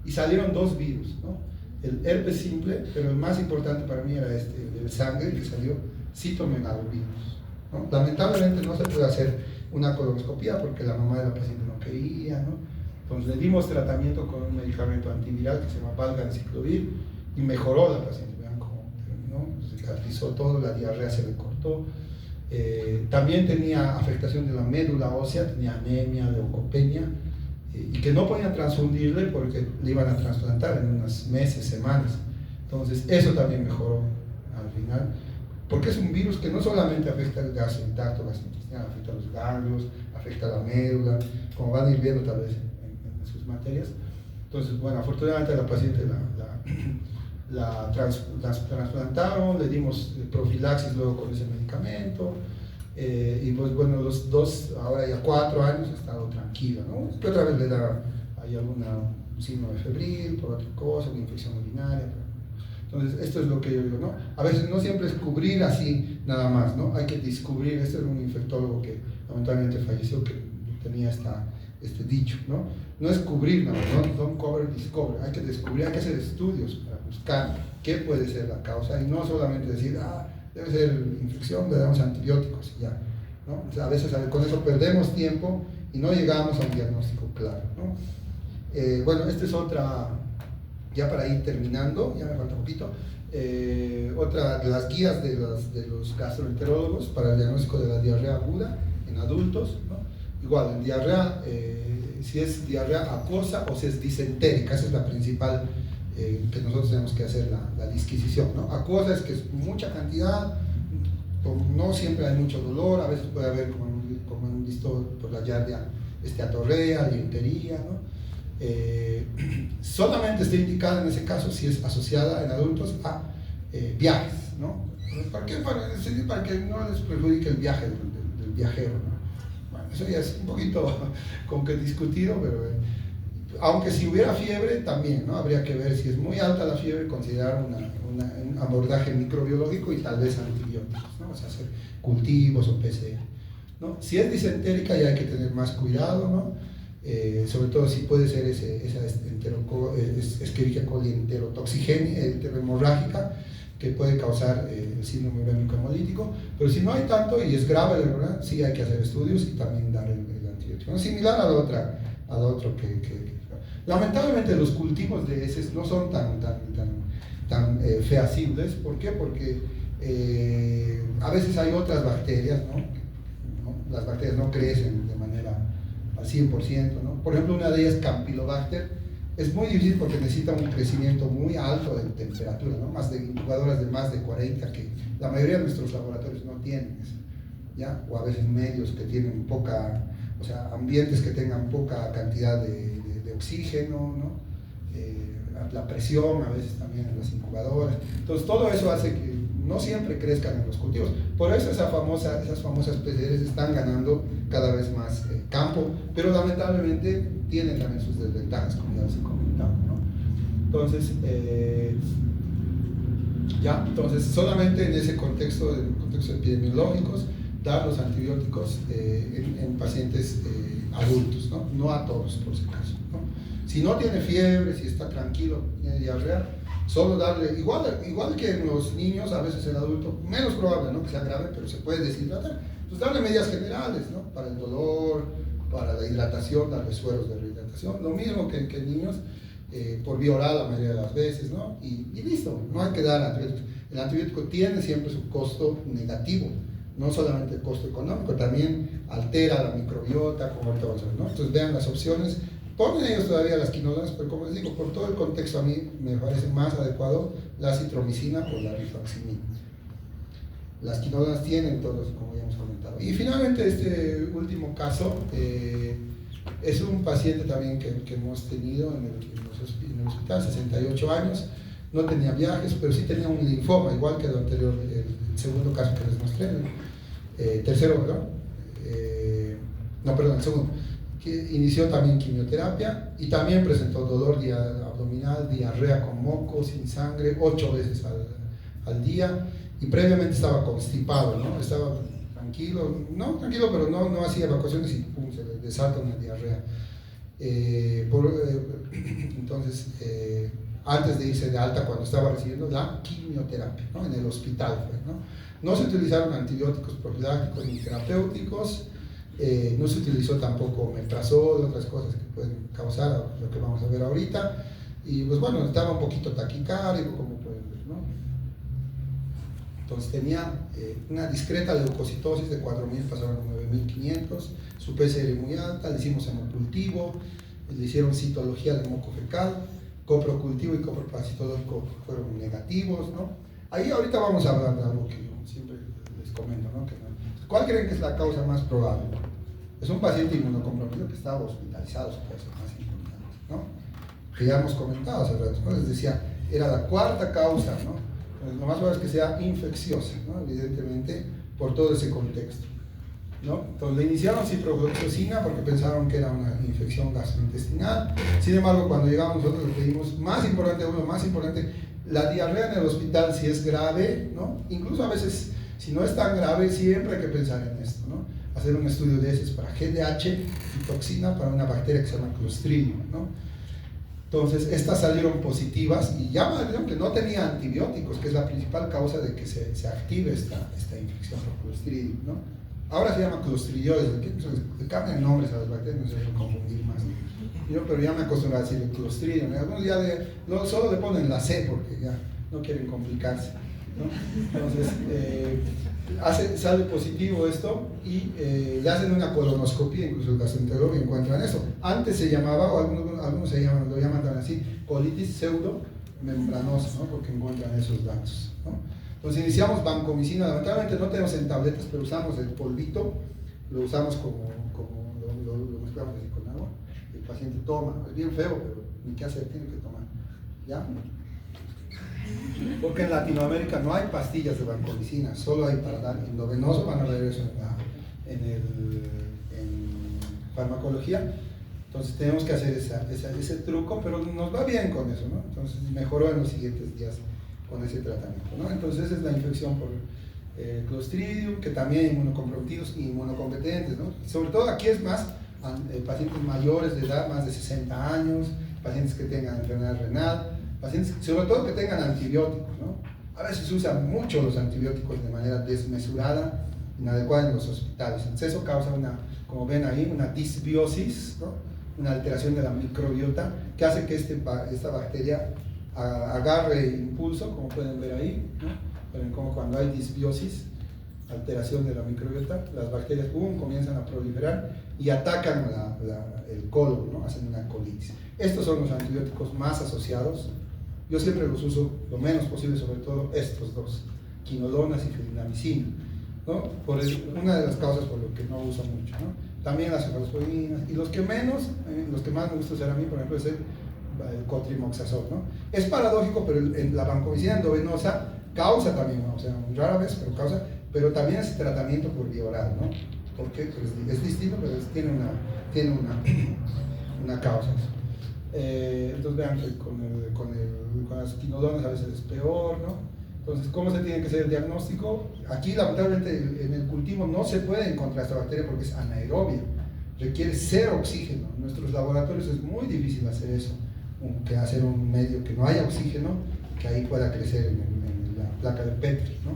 y salieron dos virus, ¿no? El herpes simple, pero el más importante para mí era el de sangre, que salió citomegalovirus, ¿no? Lamentablemente no se puede hacer una colonoscopía porque la mamá de la paciente no quería, ¿no? Entonces le dimos tratamiento con un medicamento antiviral que se llama valganciclovir y mejoró la paciente. Vean cómo terminó, se cicatrizó todo, la diarrea se le cortó. También tenía afectación de la médula ósea, tenía anemia, leucopenia, y que no podían transfundirle porque le iban a trasplantar en unos meses, semanas. Entonces eso también mejoró al final, porque es un virus que no solamente afecta el gastrointestinal, afecta los ganglios, afecta la médula, como van a ir viendo tal vez en sus materias. Entonces, bueno, afortunadamente la paciente la trasplantaron, le dimos profilaxis luego con ese medicamento, y pues bueno, los dos, ahora ya 4 años, ha estado tranquila, ¿no? Que otra vez le da ahí alguna signo de febril, por otra cosa, una infección urinaria. Entonces, esto es lo que yo digo, ¿no? A veces no siempre es cubrir así nada más, ¿no? Hay que descubrir. Este era un infectólogo que lamentablemente falleció, que tenía este dicho, ¿no? No es cubrir nada más, ¿no? Don't cover, discover. Hay que descubrir, hay que hacer estudios para buscar qué puede ser la causa y no solamente decir, debe ser infección, le damos antibióticos y ya, ¿no? O sea, a veces con eso perdemos tiempo y no llegamos a un diagnóstico claro, ¿no? Bueno, esta es otra, ya para ir terminando, ya me falta un poquito, otra de las guías de los gastroenterólogos para el diagnóstico de la diarrea aguda en adultos, ¿no? Igual, en diarrea, si es diarrea acuosa o si es disentérica, esa es la principal que nosotros tenemos que hacer la disquisición, ¿no? Acuosa es que es mucha cantidad, no siempre hay mucho dolor, a veces puede haber, como hemos visto por la giardia, atorrea, dientería, ¿no? Solamente está indicada en ese caso si es asociada en adultos a viajes, ¿no? ¿Para qué? Para que no les perjudique el viaje del viajero, ¿no? Bueno, eso ya es un poquito como que discutido, pero aunque si hubiera fiebre también, ¿no? Habría que ver si es muy alta la fiebre, considerar un abordaje microbiológico y tal vez antibióticos, ¿no? O sea, hacer cultivos o PCR, ¿no? Si es disentérica ya hay que tener más cuidado, ¿no? Sobre todo si puede ser esa Escherichia coli enterohemorrágica, que puede causar el síndrome urémico hemolítico, pero si no hay tanto y es grave, ¿verdad? Sí hay que hacer estudios y también dar el antibiótico, ¿no? Similar a la otro que lamentablemente los cultivos de heces no son tan feasibles. ¿Por qué? Porque a veces hay otras bacterias, ¿no? Las bacterias no crecen de manera al 100%, ¿no? Por ejemplo, una de ellas, Campylobacter, es muy difícil porque necesita un crecimiento muy alto de temperatura, ¿no? Incubadoras de más de 40, que la mayoría de nuestros laboratorios no tienen eso, ¿ya? O a veces medios que tienen poca, o sea, ambientes que tengan poca cantidad de oxígeno, ¿no? La presión a veces también en las incubadoras. Entonces todo eso hace que no siempre crezcan en los cultivos. Por eso esas famosas PCRs están ganando cada vez más campo, pero lamentablemente tienen también sus desventajas, como ya les he comentado, ¿no? Entonces, solamente en ese contexto epidemiológicos, dar los antibióticos en pacientes adultos, ¿no? No a todos, por si acaso, ¿no? Si no tiene fiebre, si está tranquilo, tiene diarrea, solo darle, igual que en los niños, a veces el adulto, menos probable, ¿no? Que sea grave, pero se puede deshidratar, pues darle medidas generales, ¿no? Para el dolor, para la hidratación, darle sueros de rehidratación, lo mismo que en niños, por vía oral la mayoría de las veces, ¿no? Y listo, no hay que dar antibióticos. El antibiótico tiene siempre su costo negativo, no solamente el costo económico, también altera la microbiota, como ahorita vamos a ver, ¿no? Entonces vean las opciones. Ponen ellos todavía las quinolonas, pero como les digo, por todo el contexto a mí me parece más adecuado la citromicina o la rifaximin. Las quinolonas tienen todos, como ya hemos comentado. Y finalmente este último caso es un paciente también que hemos tenido en el hospital, 68 años, no tenía viajes, pero sí tenía un linfoma, igual que el anterior, el segundo caso que les mostré, tercero, ¿verdad? No, perdón, el segundo, que inició también quimioterapia y también presentó dolor abdominal, diarrea con moco, sin sangre, 8 veces al día, y previamente estaba constipado, ¿no? Estaba tranquilo, pero no hacía evacuaciones y pum, se le desata una diarrea. Entonces, antes de irse de alta, cuando estaba recibiendo la quimioterapia, ¿no? En el hospital, no se utilizaron antibióticos profilácticos ni terapéuticos, no se utilizó tampoco omeprazol, otras cosas que pueden causar lo que vamos a ver ahorita, y pues bueno, estaba un poquito taquicárdico, como pueden ver, ¿no? Entonces tenía una discreta leucocitosis de 4.000, pasaron a 9.500, su PCR muy alta, le hicimos hemocultivo, le hicieron citología de moco fecal, coprocultivo y coprocitológico fueron negativos, ¿no? Ahí ahorita vamos a hablar de algo que yo siempre les comento, ¿no? ¿Cuál creen que es la causa más probable? Es un paciente inmunocomprometido que estaba hospitalizado, eso puede ser más importante, ¿no? Que ya hemos comentado hace rato, ¿no? Les decía, era la cuarta causa, ¿no? Pues lo más probable es que sea infecciosa, ¿no? Evidentemente, por todo ese contexto, ¿no? Entonces le iniciaron ciprofloxacina porque pensaron que era una infección gastrointestinal. Sin embargo, cuando llegamos nosotros le pedimos, más importante, la diarrea en el hospital, si es grave, ¿no? Incluso a veces, si no es tan grave, siempre hay que pensar en esto, ¿no? Hacer un estudio de ese para GDH y toxina para una bacteria que se llama Clostridium, ¿no? Entonces, estas salieron positivas y ya me dijeron que no tenía antibióticos, que es la principal causa de que se active esta infección por Clostridium, ¿no? Ahora se llama Clostridioides, le cambian nombres a las bacterias, no se deben confundir más. Pero ya me acostumbré a decir Clostridium, ¿no? Algunos ya solo le ponen la C porque ya no quieren complicarse, ¿no? Entonces, sale positivo esto y le hacen una colonoscopia, incluso el gastroenterólogo, y encuentran eso. Antes se llamaba, o algunos lo llaman también así, colitis pseudomembranosa, ¿no? Porque encuentran esos datos, ¿no? Entonces iniciamos vancomicina, lamentablemente no tenemos en tabletas, pero usamos el polvito, lo usamos lo mezclamos así con agua, el paciente toma, es bien feo, pero ni qué hacer, tiene que tomar, ¿ya? Porque en Latinoamérica no hay pastillas de vancomicina, solo hay para dar endovenoso, van a ver eso en farmacología. Entonces tenemos que hacer ese truco, pero nos va bien con eso, ¿no? Entonces mejoró en los siguientes días con ese tratamiento, ¿no? Entonces esa es la infección por Clostridium, que también hay inmunocomprometidos y inmunocompetentes, ¿no? Sobre todo aquí es más pacientes mayores de edad, más de 60 años, pacientes que tengan enfermedad renal, pacientes sobre todo que tengan antibióticos, ¿no? A veces usan mucho los antibióticos de manera desmesurada, inadecuada en los hospitales. Entonces eso causa como ven ahí, una disbiosis, ¿no? Una alteración de la microbiota que hace que esta bacteria agarre impulso, como pueden ver ahí, ¿no? Ven como cuando hay disbiosis, alteración de la microbiota, las bacterias comienzan a proliferar y atacan el colon, ¿no? Hacen una colitis. Estos son los antibióticos más asociados. Yo siempre los uso lo menos posible, sobre todo estos dos, quinolonas y clindamicina, ¿no? Una de las causas por lo que no uso mucho, ¿no? También las cefalosporinas, y los que más me gusta usar a mí, por ejemplo, es el cotrimoxazol, ¿no? Es paradójico, pero la vancomicina endovenosa causa también, ¿no? O sea, rara vez, pero causa, pero también es tratamiento por vía oral, ¿no? Porque pues, es distinto, pero tiene una causa. Entonces vean que con las quinolonas a veces es peor, ¿no? Entonces, ¿cómo se tiene que hacer el diagnóstico? Aquí, lamentablemente, en el cultivo no se puede encontrar esta bacteria porque es anaerobia, requiere cero oxígeno. En nuestros laboratorios es muy difícil hacer eso, que hacer un medio que no haya oxígeno, que ahí pueda crecer en la placa de Petri, ¿no?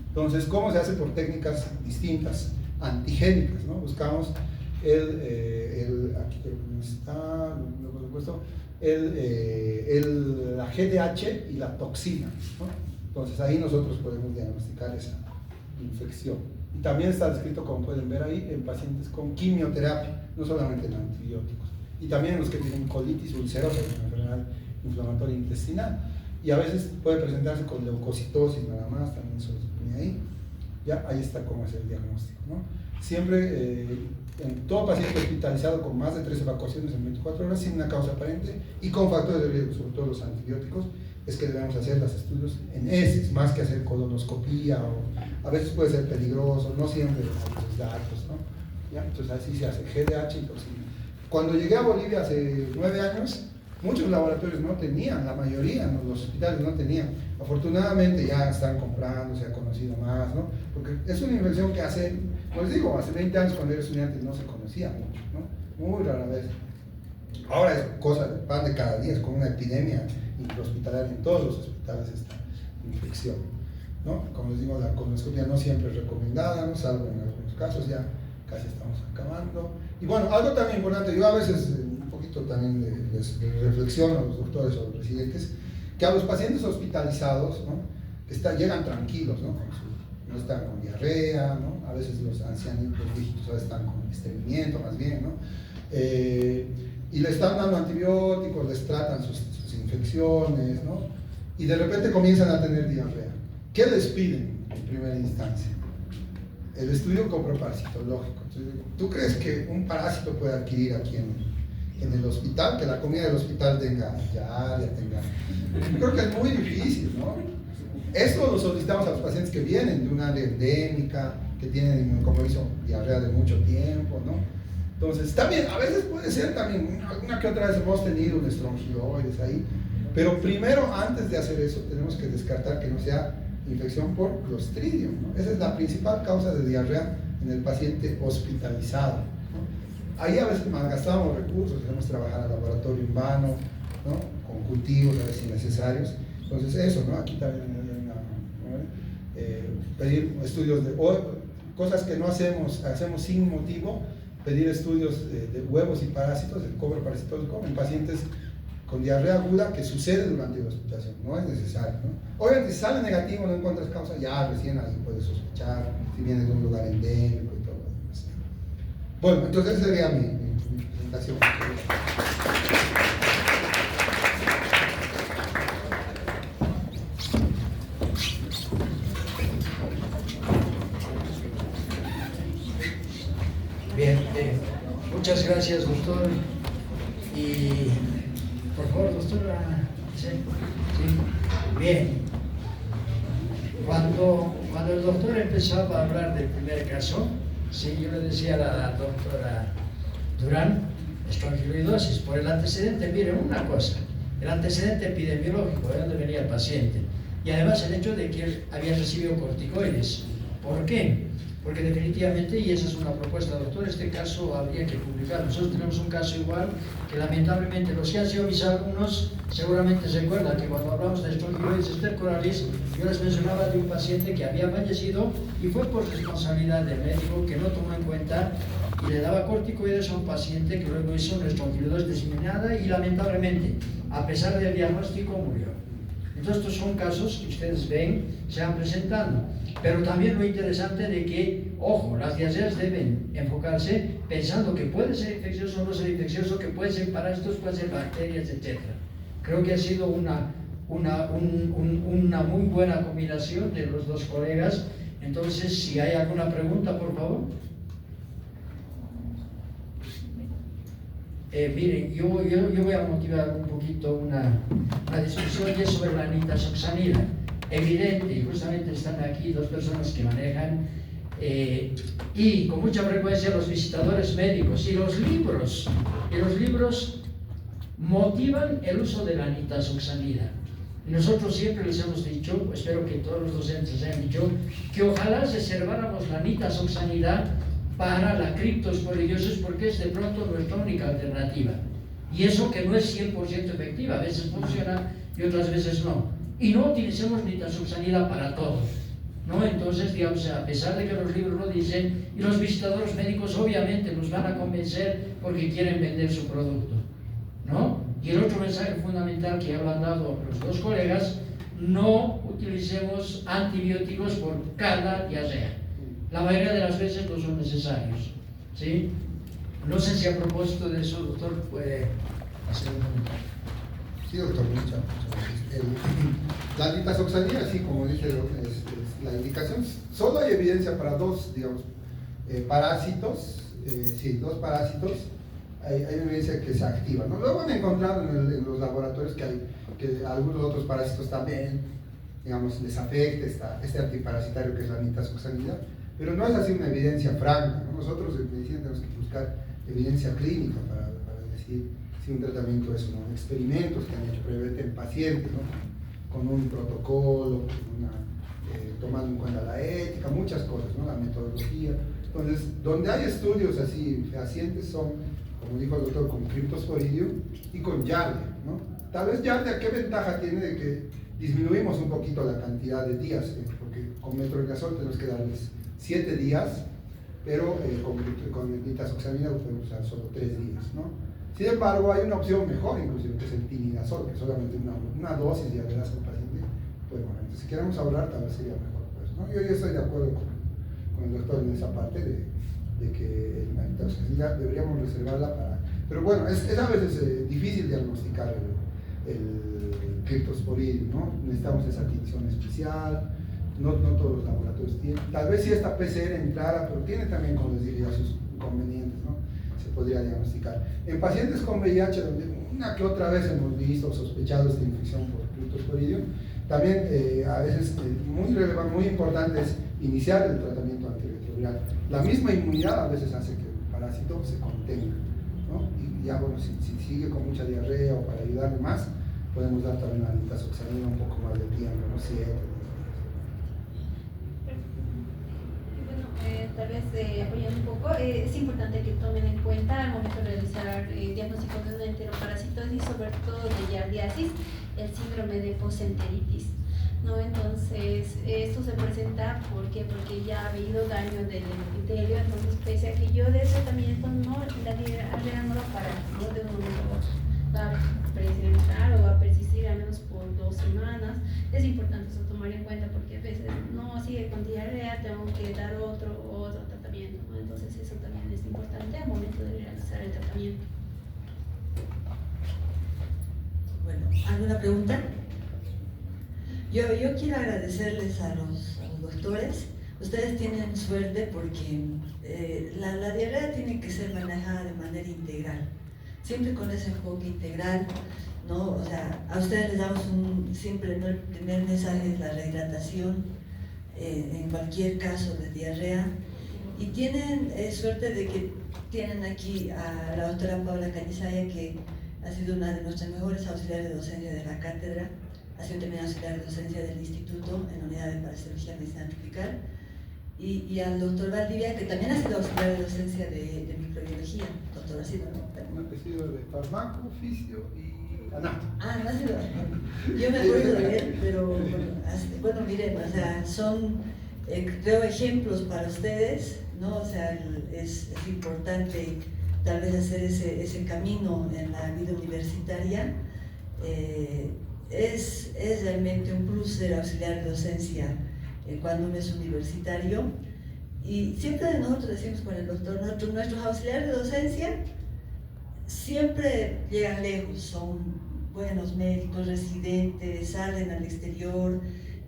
Entonces, ¿cómo se hace? Por técnicas distintas, antigénicas, ¿no? Buscamos aquí está, luego he puesto, la GDH y la toxina, ¿no? Entonces ahí nosotros podemos diagnosticar esa infección. Y también está descrito, como pueden ver ahí, en pacientes con quimioterapia, no solamente en antibióticos. Y también en los que tienen colitis ulcerosa, una enfermedad inflamatoria intestinal. Y a veces puede presentarse con leucocitosis nada más, también se los pone ahí. Ya, ahí está cómo es el diagnóstico, ¿no? Siempre en todo paciente hospitalizado con más de 3 evacuaciones en 24 horas sin una causa aparente y con factores de riesgo, sobre todo los antibióticos, es que debemos hacer los estudios en heces, más que hacer colonoscopía, o a veces puede ser peligroso, no siempre hay los datos, ¿no? ¿Ya? Entonces así se hace, GDH imposible. Cuando llegué a Bolivia hace 9 años, muchos laboratorios no tenían, la mayoría, ¿no? Los hospitales no tenían. Afortunadamente ya están comprando, se ha conocido más, ¿no? Porque es una infección que hace, pues digo, hace 20 años cuando era estudiante no se conocía mucho, ¿no? Muy rara vez. Ahora es cosa de pan de cada día, es como una epidemia intrahospitalaria, en todos los hospitales esta infección, ¿no? Como les digo, la colonoscopia no siempre es recomendada, ¿no? Salvo en algunos casos, ya casi estamos acabando. Y bueno, algo también importante, yo a veces un poquito también de reflexión a los doctores o los residentes, que a los pacientes hospitalizados, ¿no? Llegan tranquilos, ¿no? No están con diarrea, ¿no? A veces los ancianitos viejitos están con estreñimiento más bien, ¿no? Y le están dando antibióticos, les tratan sus infecciones, ¿no? Y de repente comienzan a tener diarrea. ¿Qué les piden en primera instancia? El estudio coproparasitológico. Entonces, ¿tú crees que un parásito puede adquirir aquí en el hospital? Que la comida del hospital tenga diarrea, creo que es muy difícil, ¿no? Esto lo solicitamos a los pacientes que vienen de un área endémica, que tienen inmunocompromiso, diarrea de mucho tiempo, ¿no? Entonces, también, a veces puede ser también, alguna que otra vez hemos tenido un estrongiloides ahí, pero primero, antes de hacer eso, tenemos que descartar que no sea infección por Clostridium, ¿no? Esa es la principal causa de diarrea en el paciente hospitalizado, ¿no? Ahí a veces malgastamos recursos, hacemos trabajar al laboratorio en vano, ¿no? Con cultivos a veces innecesarios. Entonces eso, ¿no? Aquí también hay una, ¿no? Pedir estudios de cosas que no hacemos sin motivo, pedir estudios de huevos y parásitos, el coproparasitológico en pacientes con diarrea aguda que sucede durante la hospitalización, no es necesario, ¿no? Obviamente si sale negativo, no encuentras causa, ya recién ahí puedes sospechar si viene de un lugar endémico y todo lo demás. Bueno, entonces esa sería mi presentación. Bien, muchas gracias, doctor. Y por favor, doctora. Sí. Bien. Cuando el doctor empezaba a hablar del primer caso, sí, yo le decía a la doctora Durán, estrongiloidosis, por el antecedente, miren una cosa, el antecedente epidemiológico, de dónde venía el paciente, y además el hecho de que él había recibido corticoides. ¿Por qué? Porque definitivamente, y esa es una propuesta, doctor, este caso habría que publicar. Nosotros tenemos un caso igual que lamentablemente los que han sido mis alumnos seguramente se acuerdan que cuando hablamos de estrongiloides estercoralis, yo les mencionaba de un paciente que había fallecido y fue por responsabilidad del médico que no tomó en cuenta y le daba corticoides a un paciente que luego hizo una estrongiloides diseminada y lamentablemente, a pesar del diagnóstico, murió. Entonces estos son casos que ustedes ven se van presentando, pero también lo interesante de que, ojo, las diarreas deben enfocarse pensando que puede ser infeccioso o no ser infeccioso, que puede ser parásitos, puede ser bacterias, etc. Creo que ha sido una muy buena combinación de los dos colegas. Entonces, si hay alguna pregunta, por favor. Miren, yo voy a motivar un poquito una discusión y es sobre la nitazoxanida. Evidente, y justamente están aquí dos personas que manejan y con mucha frecuencia los visitadores médicos y los libros motivan el uso de la nitazoxanida. Nosotros siempre les hemos dicho, espero que todos los docentes les hayan dicho, que ojalá reserváramos la nitazoxanida para la criptosporidiosis porque es de pronto nuestra única alternativa. Y eso que no es 100% efectiva, a veces funciona y otras veces no. Y no utilicemos nitazoxanida para todo, ¿no? Entonces, digamos, a pesar de que los libros lo dicen, y los visitadores médicos obviamente nos van a convencer porque quieren vender su producto, ¿no? Y el otro mensaje fundamental que ya lo han dado los dos colegas, no utilicemos antibióticos por cada diarrea. La mayoría de las veces no son necesarios, ¿sí? No sé si a propósito de eso, doctor, puede hacer un comentario. Sí, doctor, muchas gracias. La nitazoxanida, sí, como dice, es la indicación. Solo hay evidencia para dos, digamos, parásitos sí, 2 parásitos, hay evidencia que se activa, ¿no? Luego han encontrado en los laboratorios que algunos otros parásitos también, digamos, les afecta este antiparasitario que es la nitazoxanida, pero no es así una evidencia franca, ¿no? Nosotros en medicina tenemos que buscar evidencia clínica para decir si un tratamiento es o no. Experimentos que han hecho previamente en pacientes, ¿no? Con un protocolo, tomando en cuenta la ética, muchas cosas, ¿no? La metodología. Entonces, donde hay estudios así fehacientes son, como dijo el doctor, con criptosporidium y con Giardia, ¿no? Tal vez Giardia, ¿qué ventaja tiene de que disminuimos un poquito la cantidad de días? Porque con metronidazol tenemos que darles 7 días, pero con nitazoxanida podemos usar solo 3 días, ¿no? Sin embargo, hay una opción mejor, inclusive, que es el tinidazol, que solamente una dosis ya le das al paciente. Pues bueno, entonces, si queremos hablar, tal vez sería mejor, pues, ¿no? Yo estoy de acuerdo con el doctor en esa parte de que la nitazoxanida deberíamos reservarla para... Pero bueno, es a veces difícil diagnosticar el criptosporidium, ¿no? Necesitamos esa tinción especial, no todos los laboratorios tienen. Tal vez si esta PCR entrara, pero tiene también, como les diría, sus inconvenientes, ¿no? Se podría diagnosticar. En pacientes con VIH, donde una que otra vez hemos visto o sospechado esta infección por criptosporidium, también a veces muy relevante, muy importante es iniciar el tratamiento antirretroviral. La misma inmunidad a veces hace que el parásito se contenga, ¿no? Y ya, bueno, si sigue con mucha diarrea o para ayudarle más, podemos dar también la nitazoxanida un poco más de tiempo, ¿no? 7 días. Tal vez apoyando un poco, es importante que tomen en cuenta al momento de realizar diagnósticos de una enteroparasitosis, sobre todo de giardiasis, el síndrome de postenteritis, ¿no? Entonces, esto se presenta porque ya ha habido daño del epitelio, entonces pese a que yo de tratamiento la diarrea no lo para, no de un momento a otro, va a presentar o va a persistir al menos por 2 semanas. Es importante eso tomar en cuenta porque a veces no sigue con diarrea, tengo que dar otro tratamiento, ¿no? Entonces eso también es importante al momento de realizar el tratamiento. Bueno, ¿alguna pregunta? Yo quiero agradecerles a los doctores. Ustedes tienen suerte porque la diarrea tiene que ser manejada de manera integral, siempre con ese enfoque integral, ¿no? O sea, a ustedes les damos siempre, ¿no? El primer mensaje es la rehidratación en cualquier caso de diarrea, y tienen suerte de que tienen aquí a la doctora Paula Cañizaya, que ha sido una de nuestras mejores auxiliares de docencia de la cátedra, ha sido también auxiliar de docencia del instituto en la unidad de parasitología medicinal tropical, y al doctor Valdivia, que también ha sido auxiliar de docencia de microbiología. Doctor, ha sido, ¿no? Ha sido de farmaco, fisio y anato. Ah, no ha sido. Yo me acuerdo de él, pero bueno, miren, o sea, son, creo, ejemplos para ustedes, ¿no? O sea, es importante tal vez hacer ese camino en la vida universitaria. Es realmente un plus ser auxiliar de docencia cuando uno es universitario, y siempre nosotros decimos con el doctor, nuestros auxiliares de docencia siempre llegan lejos, son buenos médicos, residentes, salen al exterior.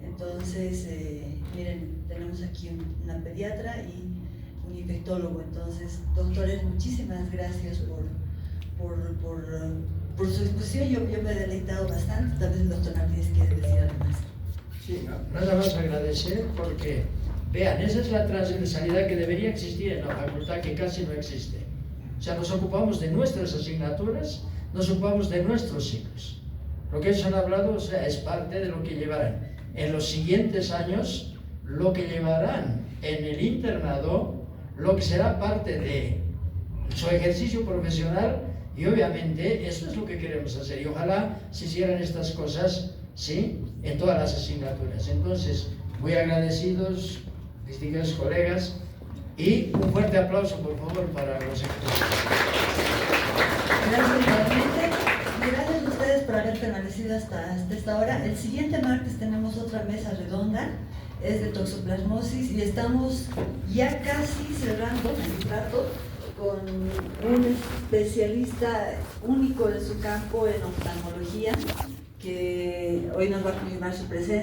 Entonces, miren, tenemos aquí una pediatra y un infectólogo. Entonces, doctores, muchísimas gracias por su discusión. Yo me he deleitado bastante. Tal vez el doctor Martínez quiere decir algo más. Sí, nada más agradecer porque, vean, esa es la transversalidad que debería existir en la facultad, que casi no existe. O sea, nos ocupamos de nuestras asignaturas, nos ocupamos de nuestros ciclos. Lo que ellos han hablado, o sea, es parte de lo que llevarán en los siguientes años, lo que llevarán en el internado, lo que será parte de su ejercicio profesional, y obviamente eso es lo que queremos hacer, y ojalá se hicieran estas cosas, ¿sí?, en todas las asignaturas. Entonces, muy agradecidos, distinguidos colegas, y un fuerte aplauso, por favor, para los expertos. Gracias nuevamente, y gracias a ustedes por haber permanecido hasta esta hora. El siguiente martes tenemos otra mesa redonda, es de toxoplasmosis, y estamos ya casi cerrando el trato con un especialista único en su campo en oftalmología, que hoy nos va a confirmar su presencia.